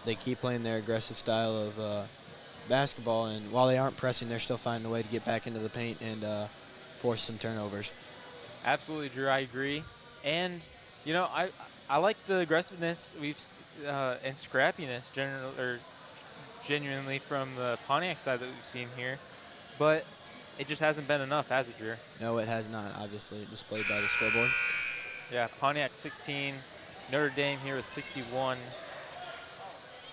They keep playing their aggressive style of basketball, and while they aren't pressing, they're still finding a way to get back into the paint and force some turnovers. Absolutely, Drew. I agree. And, you know, I like the aggressiveness and scrappiness genuinely from the Pontiac side that we've seen here. But it just hasn't been enough, has it, Drew? No, it has not, obviously, displayed by the scoreboard. Yeah, Pontiac 16, Notre Dame here with 61.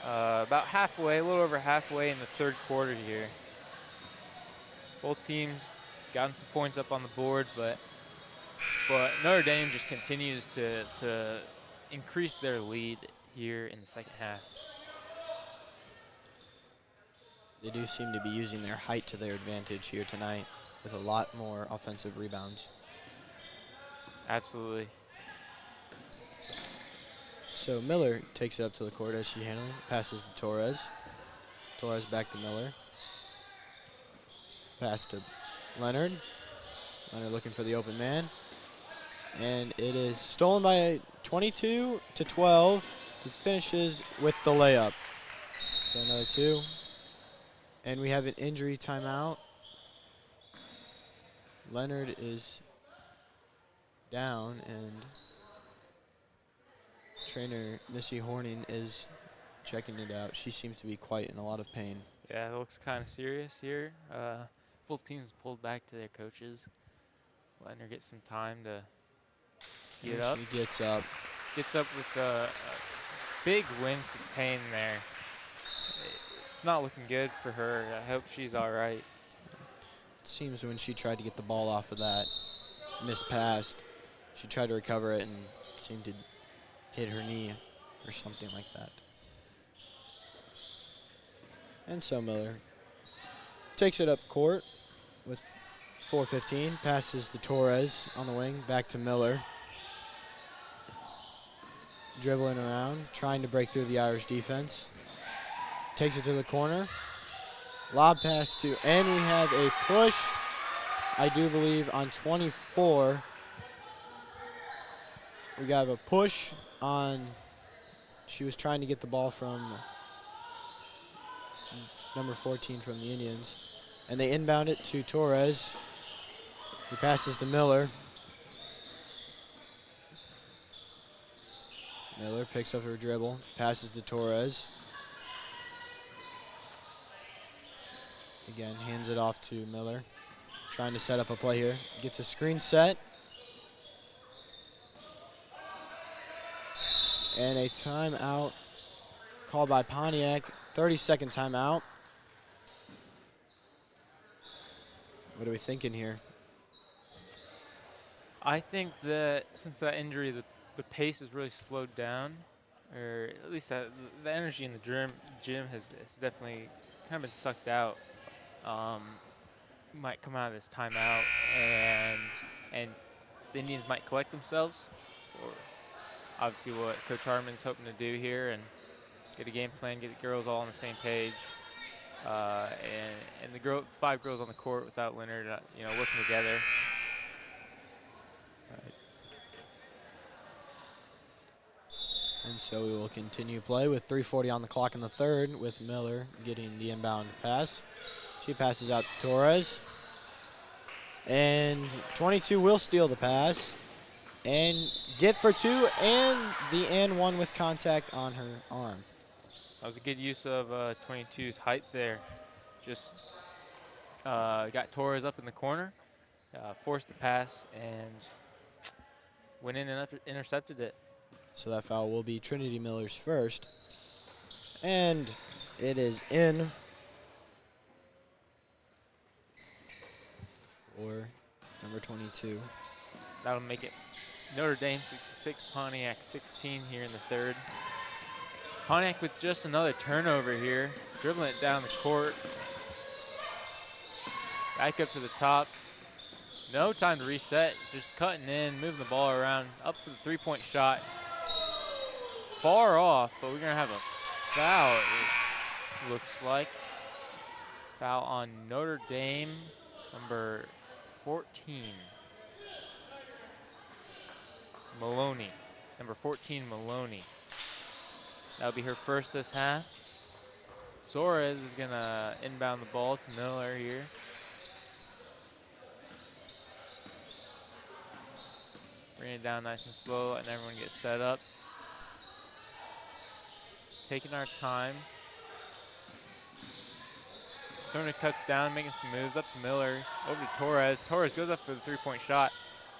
About halfway, a little over halfway in the third quarter here. Both teams gotten some points up on the board, but Notre Dame just continues to increase their lead here in the second half. They do seem to be using their height to their advantage here tonight with a lot more offensive rebounds. Absolutely. So Miller takes it up to the court as she handles it, passes to Torres. Torres back to Miller. Pass to Leonard. Leonard looking for the open man. And it is stolen by 22-12, who finishes with the layup. So another two. And we have an injury timeout. Leonard is down, and trainer Missy Horning is checking it out. She seems to be quite in a lot of pain. Yeah, it looks kind of serious here. Both teams pulled back to their coaches, letting her get some time to get up. She gets up. Gets up with a big wince of pain there. It's not looking good for her. I hope she's all right. It seems when she tried to get the ball off of that missed pass, she tried to recover it and seemed to hit her knee or something like that. And so Miller takes it up court with 4:15, passes to Torres on the wing, back to Miller. Dribbling around, trying to break through the Irish defense. Takes it to the corner. Lob pass to, and we have a push, I do believe, on 24. We got a push on, she was trying to get the ball from number 14 from the Indians. And they inbound it to Torres, who passes to Miller. Miller picks up her dribble, passes to Torres. Again, hands it off to Miller. Trying to set up a play here. Gets a screen set. And a timeout called by Pontiac. 30-second timeout. What are we thinking here? I think that since that injury, the pace has really slowed down, or at least the energy in the gym has definitely kind of been sucked out. Might come out of this timeout, and the Indians might collect themselves, or obviously what Coach Harmon's hoping to do here, and get a game plan, get the girls all on the same page, and the 5 girls on the court without Leonard, working together. Right. And so we will continue play with 3:40 on the clock in the third, with Miller getting the inbound pass. She passes out to Torres. And 22 will steal the pass and get for 2, and the and 1 with contact on her arm. That was a good use of 22's height there. Just got Torres up in the corner, forced the pass, and went in and intercepted it. So that foul will be Trinity Miller's first. And it is in for number 22. That'll make it Notre Dame 66, Pontiac 16 here in the third. Pontiac with just another turnover here, dribbling it down the court. Back up to the top. No time to reset, just cutting in, moving the ball around, up for the three-point shot. Far off, but we're gonna have a foul, it looks like. Foul on Notre Dame, number 14. Maloney, number 14, Maloney. That'll be her first this half. Suarez is gonna inbound the ball to Miller here. Bring it down nice and slow, letting everyone get set up. Taking our time. Sona cuts down, making some moves up to Miller, over to Torres. Torres goes up for the three-point shot.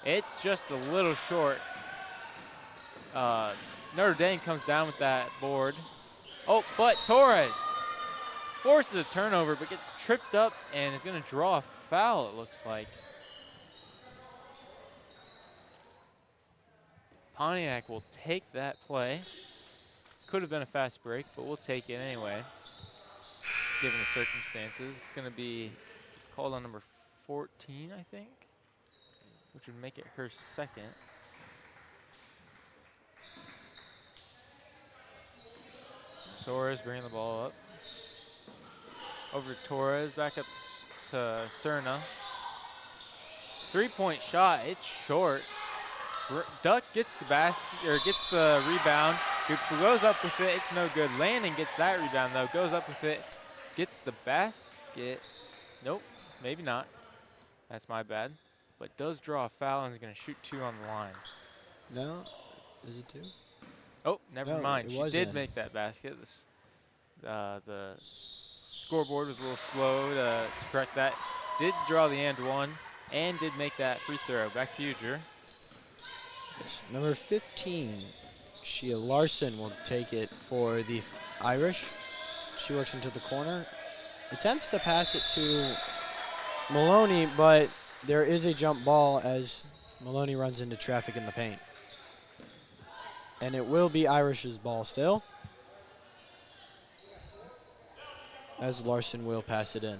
It's just a little short. Notre Dame comes down with that board. Oh, but Torres forces a turnover, but gets tripped up and is going to draw a foul, it looks like. Pontiac will take that play. Could have been a fast break, but we'll take it anyway, given the circumstances. It's going to be called on number 14, I think, which would make it her second. Suarez bringing the ball up. Over to Torres, back up to Cerna. Three-point shot, it's short. Duck gets the gets the rebound. Goes up with it, it's no good. Landon gets that rebound though, goes up with it, gets the basket. Nope, maybe not. That's my bad. But does draw a foul and is gonna shoot two on the line. No, is it two? Oh, never mind. She did in. make that basket. The scoreboard was a little slow to correct that. Did draw the and one and did make that free throw. Back to you, Drew. It's number 15, Shea Larson, will take it for the Irish. She works into the corner. Attempts to pass it to Maloney, but there is a jump ball as Maloney runs into traffic in the paint. And it will be Irish's ball still, as Larson will pass it in.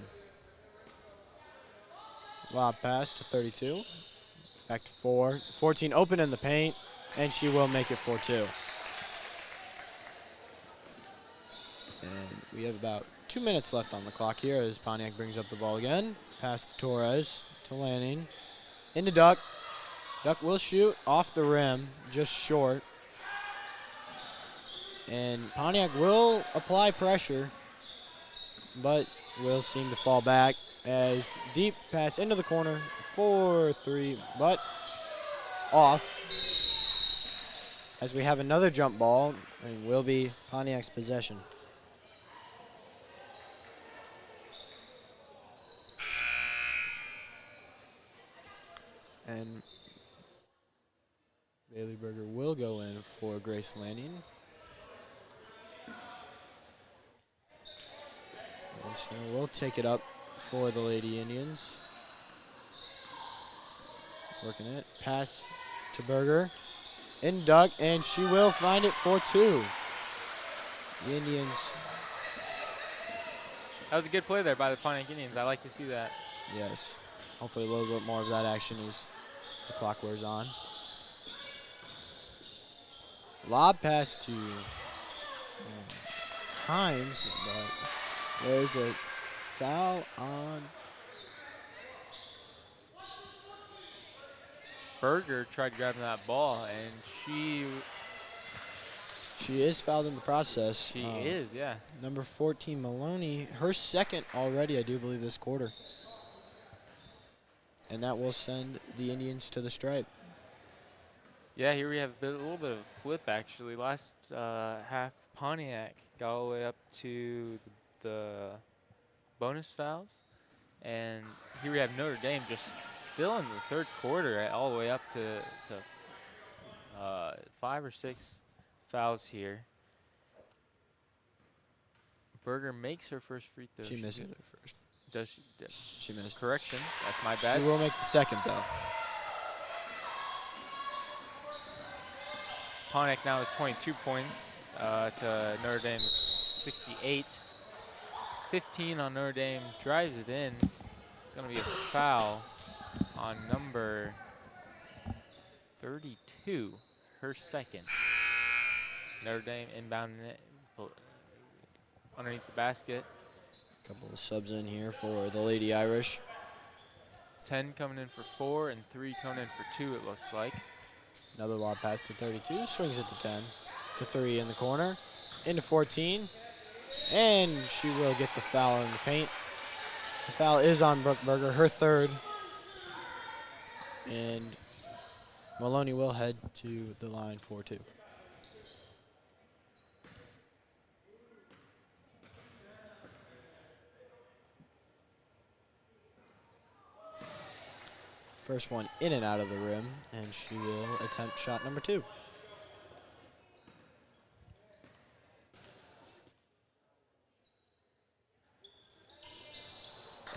Lob pass to 32. Back to 4. 14 open in the paint, and she will make it 4-2. And we have about 2 minutes left on the clock here as Pontiac brings up the ball again. Pass to Torres, to Lanning. Into Duck. Duck will shoot off the rim, just short. And Pontiac will apply pressure, but will seem to fall back as deep pass into the corner, 4-3, but off. As we have another jump ball, and will be Pontiac's possession. And Bailey Berger will go in for Grace Lanning. And so we'll take it up for the Lady Indians. Working it. Pass to Berger. In Duck, and she will find it for 2. The Indians. That was a good play there by the Pontiac Indians. I like to see that. Yes. Hopefully a little bit more of that action as the clock wears on. Lob pass to Hines, but there's a foul on Berger. Tried grabbing that ball, and she is fouled in the process. She is, yeah. Number 14, Maloney, her second already, I do believe, this quarter. And that will send the Indians to the stripe. Yeah, here we have a little bit of a flip, actually. Last half, Pontiac got all the way up to the bonus fouls. And here we have Notre Dame just still in the third quarter, all the way up to 5 or 6 fouls here. Berger makes her first free throw. She missed it at first. Does she? She missed. Correction. That's my bad. She will make the second, though. Pontiac now has 22 points to Notre Dame's 68. 15 on Notre Dame, drives it in. It's going to be a foul on number 32, her second. Notre Dame inbounding it underneath the basket. Couple of subs in here for the Lady Irish. 10 coming in for 4 and 3 coming in for 2, it looks like. Another lob pass to 32, swings it to 10. To 3 in the corner, into 14. And she will get the foul in the paint. The foul is on Brooke Berger, her third. And Maloney will head to the line for 2. First one in and out of the rim, and she will attempt shot number 2.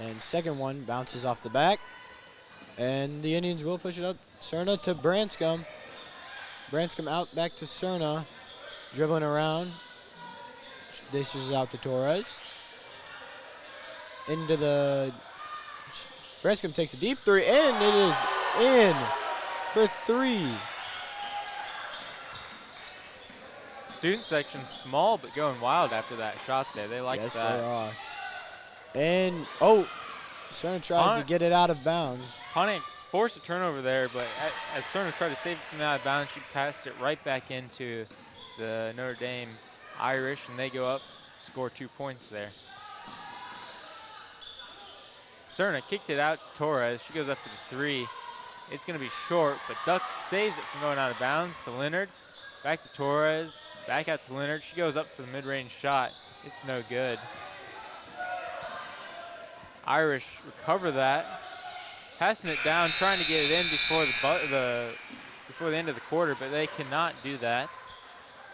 And second one bounces off the back, and the Indians will push it up. Cerna to Branscombe. Branscombe out back to Cerna, dribbling around. Dishes out to Torres. Into the Branscombe takes a deep 3, and it is in for 3. Student section small, but going wild after that shot there. They like yes, that. Yes, they are. And, oh, Cerna tries to get it out of bounds. Pontiac forced a turnover there, but as Cerna tried to save it from out of bounds, she passed it right back into the Notre Dame Irish, and they go up, score 2 points there. Cerna kicked it out to Torres. She goes up for the 3. It's going to be short, but Duck saves it from going out of bounds to Leonard. Back to Torres. Back out to Leonard. She goes up for the mid-range shot. It's no good. Irish recover that. Passing it down, trying to get it in before the end of the quarter, but they cannot do that.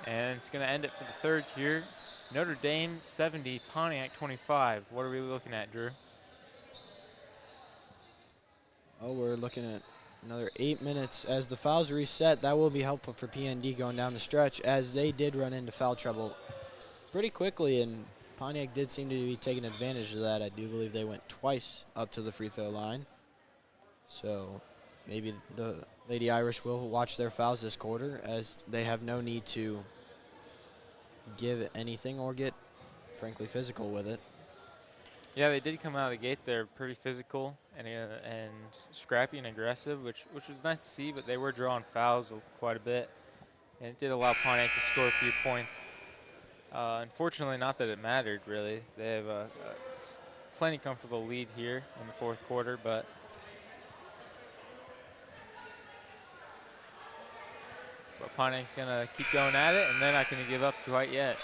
And it's going to end it for the third here. Notre Dame 70, Pontiac 25. What are we looking at, Drew? Oh, we're looking at another 8 minutes. As the fouls reset, that will be helpful for PND going down the stretch, as they did run into foul trouble pretty quickly, and Pontiac did seem to be taking advantage of that. I do believe they went twice up to the free throw line. So maybe the Lady Irish will watch their fouls this quarter, as they have no need to give anything or get, frankly, physical with it. Yeah, they did come out of the gate. They're pretty physical and scrappy and aggressive, which was nice to see, but they were drawing fouls quite a bit. And it did allow Pontiac to score a few points. Unfortunately, not that it mattered, really. They have a plenty comfortable lead here in the fourth quarter, but Pontiac's going to keep going at it, and they're not going to give up quite yet.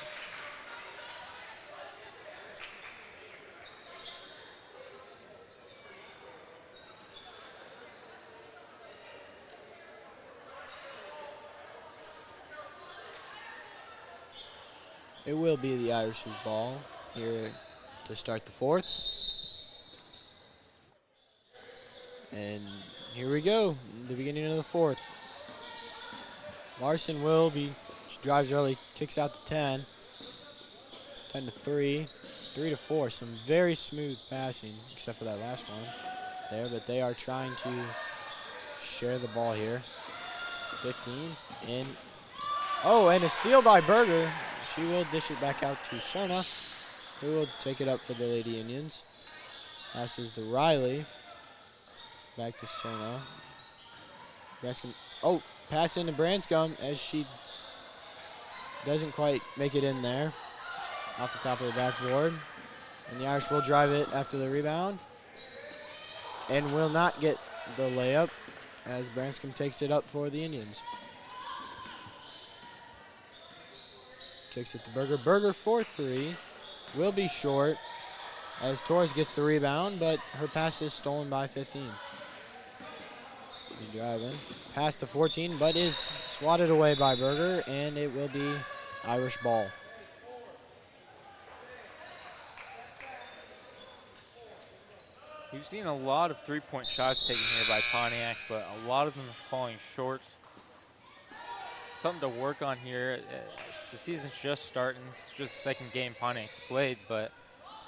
It will be the Irish's ball here to start the fourth. And here we go, the beginning of the fourth. Larson will be, she drives early, kicks out to 10. 10 to 3, 3 to 4. Some very smooth passing, except for that last one there, but they are trying to share the ball here. 15, and oh, and a steal by Berger. She will dish it back out to Cerna, who will take it up for the Lady Indians. Passes to Riley. Back to Cerna. Branscombe. Oh, pass into Branscombe as she doesn't quite make it in there. Off the top of the backboard. And the Irish will drive it after the rebound. And will not get the layup as Branscombe takes it up for the Indians. Kicks it to Berger. Berger for 3. Will be short as Torres gets the rebound, but her pass is stolen by 15. Driving. Pass to 14, but is swatted away by Berger, and it will be Irish ball. We've seen a lot of three-point shots taken here by Pontiac, but a lot of them are falling short. something to work on here. The season's just starting. It's just the second game Pontiac's played, but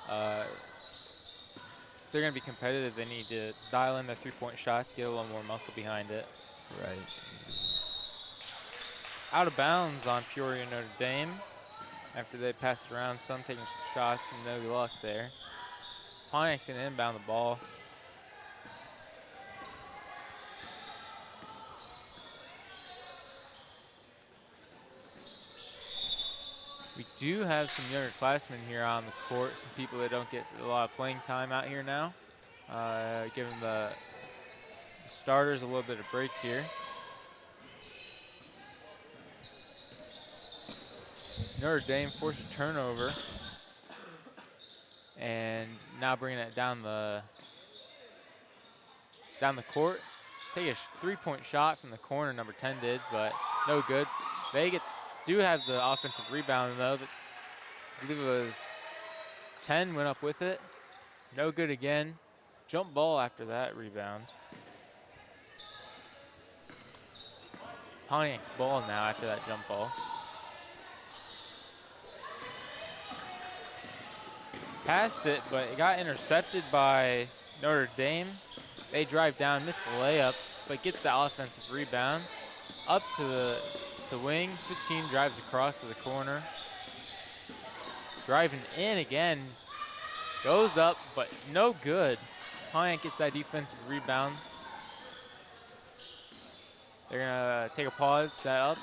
if they're going to be competitive, they need to dial in their three-point shots, get a little more muscle behind it. Right. Out of bounds on Peoria Notre Dame after they passed around. Some taking some shots and no luck there. Pontiac's going to inbound the ball. We do have some younger classmen here on the court, some people that don't get a lot of playing time out here now. Giving the starters a little bit of break here. Notre Dame forced a turnover. And now bringing it down the court. Take a three-point shot from the corner, number 10 did, but no good. They do have the offensive rebound, though. I believe it was 10 went up with it. No good again. Jump ball after that rebound. Pontiac's ball now after that jump ball. Passed it, but it got intercepted by Notre Dame. They drive down, miss the layup, but get the offensive rebound. Up to the wing, 15 drives across to the corner. Driving in again, goes up, but no good. Pontiac gets that defensive rebound. They're gonna take a pause, set up.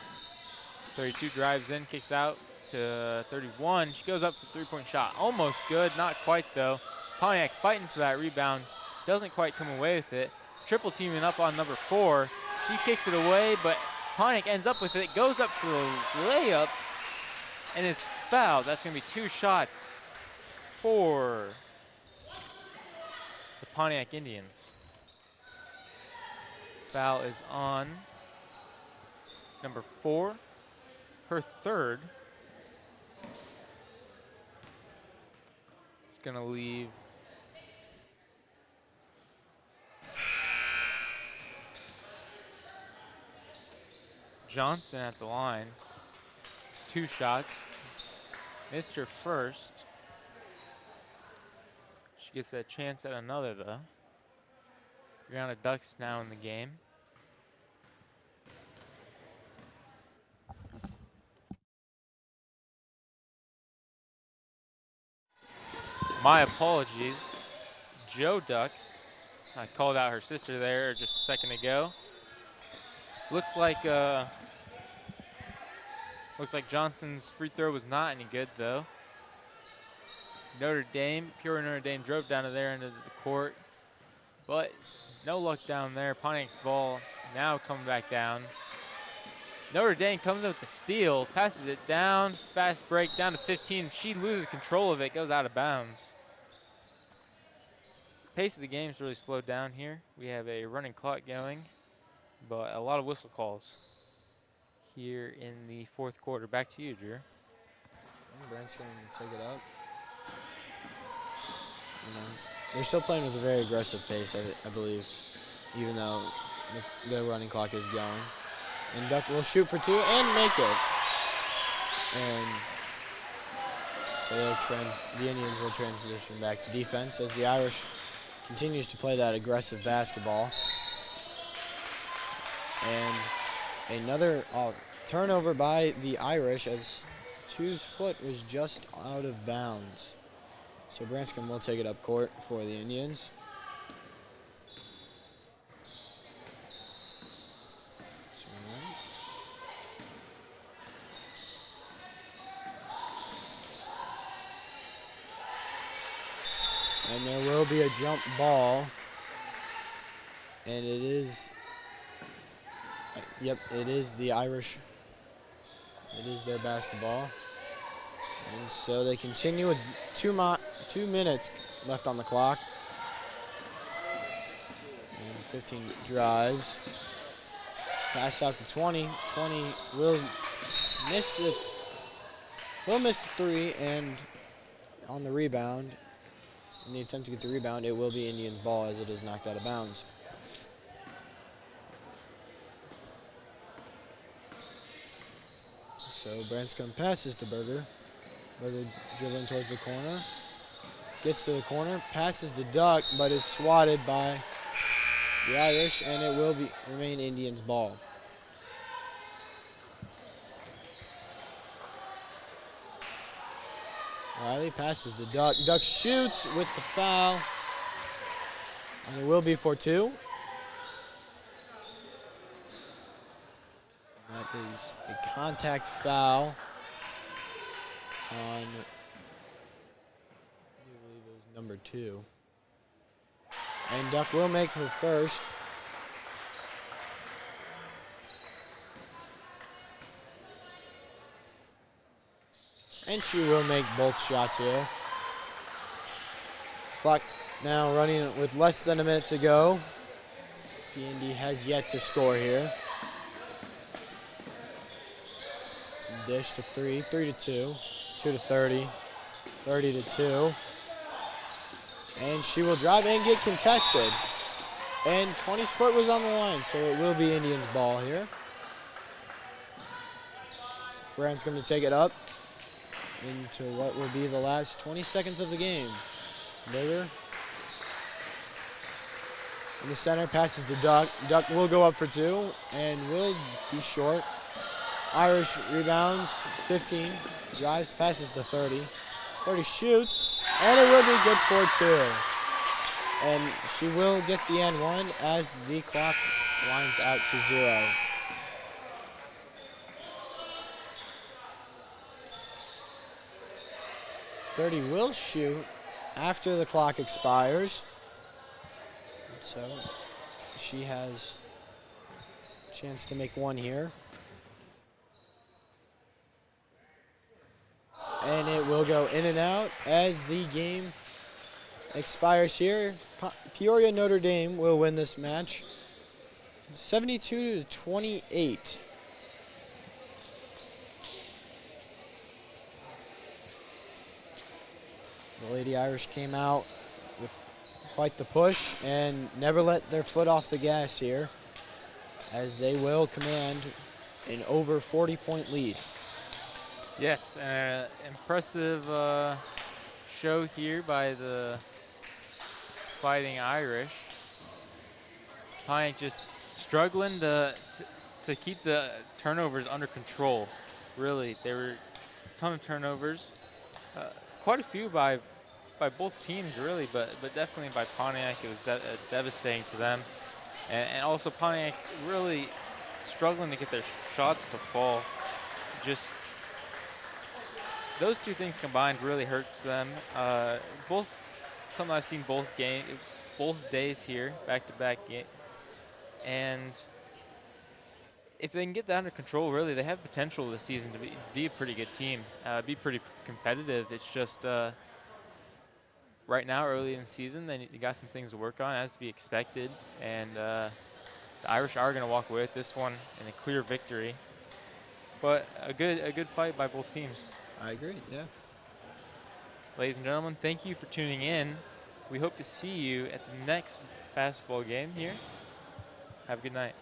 32 drives in, kicks out to 31. She goes up for three-point shot. Almost good, not quite though. Pontiac fighting for that rebound. Doesn't quite come away with it. Triple teaming up on number 4. She kicks it away, but Pontiac ends up with it, goes up for the layup, and is fouled. That's gonna be 2 shots for the Pontiac Indians. Foul is on number 4, her 3rd. It's gonna leave Johnson at the line. 2 shots. Missed her first. She gets a chance at another though. Brianna Ducks now in the game. My apologies. Joe Duck. I called out her sister there just a second ago. Looks like Johnson's free throw was not any good though. Peoria Notre Dame drove down to there into the court, but no luck down there. Pontiac's ball now coming back down. Notre Dame comes up with the steal, passes it down, fast break down to 15. She loses control of it, goes out of bounds. Pace of the game's really slowed down here. We have a running clock going, but a lot of whistle calls here in the 4th quarter. Back to you, Drew. Brent's going to take it up. They're still playing with a very aggressive pace, I believe, even though the running clock is going. And Duck will shoot for 2 and make it. And so the Indians will transition back to defense as the Irish continues to play that aggressive basketball. And another turnover by the Irish as 2's foot was just out of bounds. So Branscombe will take it up court for the Indians. And there will be a jump ball. And it is, yep, it is the Irish. It is their basketball. And so they continue with 2 minutes left on the clock. And 15 drives. Pass out to 20. 20 will miss the 3, and on the rebound, in the attempt to get the rebound, it will be Indians' ball as it is knocked out of bounds. So Branscombe passes to Berger. Berger dribbling towards the corner. Gets to the corner, passes to Duck, but is swatted by the Irish, and it will remain Indians' ball. Riley passes to Duck. Duck shoots with the foul, and it will be for 2. That is a contact foul on, I believe it was number 2. And Duck will make her first. And she will make both shots here. Clock now running with less than a minute to go. The Indy has yet to score here. Dish to 3, 3 to 2, 2 to 30, 30 to 2. And she will drive and get contested. And 20's foot was on the line, so it will be Indians' ball here. Brand's going to take it up into what will be the last 20 seconds of the game. Berger in the center, passes to Duck. Duck will go up for 2 and will be short. Irish rebounds, 15, drives, passes to 30. 30 shoots, and it will be good for 2. And she will get the and 1 as the clock winds out to 0. .30 will shoot after the clock expires. So she has a chance to make 1 here. And it will go in and out as the game expires here. Peoria Notre Dame will win this match 72 to 28. The Lady Irish came out with quite the push and never let their foot off the gas here, as they will command an over 40-point lead. Yes, impressive show here by the Fighting Irish. Pontiac just struggling to keep the turnovers under control. Really, there were a ton of turnovers, quite a few by both teams, really, but definitely by Pontiac. It was devastating to them, and also Pontiac really struggling to get their shots to fall. Just those two things combined really hurts them. Both something I've seen both days here, back-to-back game, and if they can get that under control, really, they have potential this season to be a pretty good team, be pretty competitive. It's just right now, early in the season, they got some things to work on, as to be expected, and the Irish are going to walk away with this one in a clear victory. But a good fight by both teams. I agree, yeah. Ladies and gentlemen, thank you for tuning in. We hope to see you at the next basketball game here. Have a good night.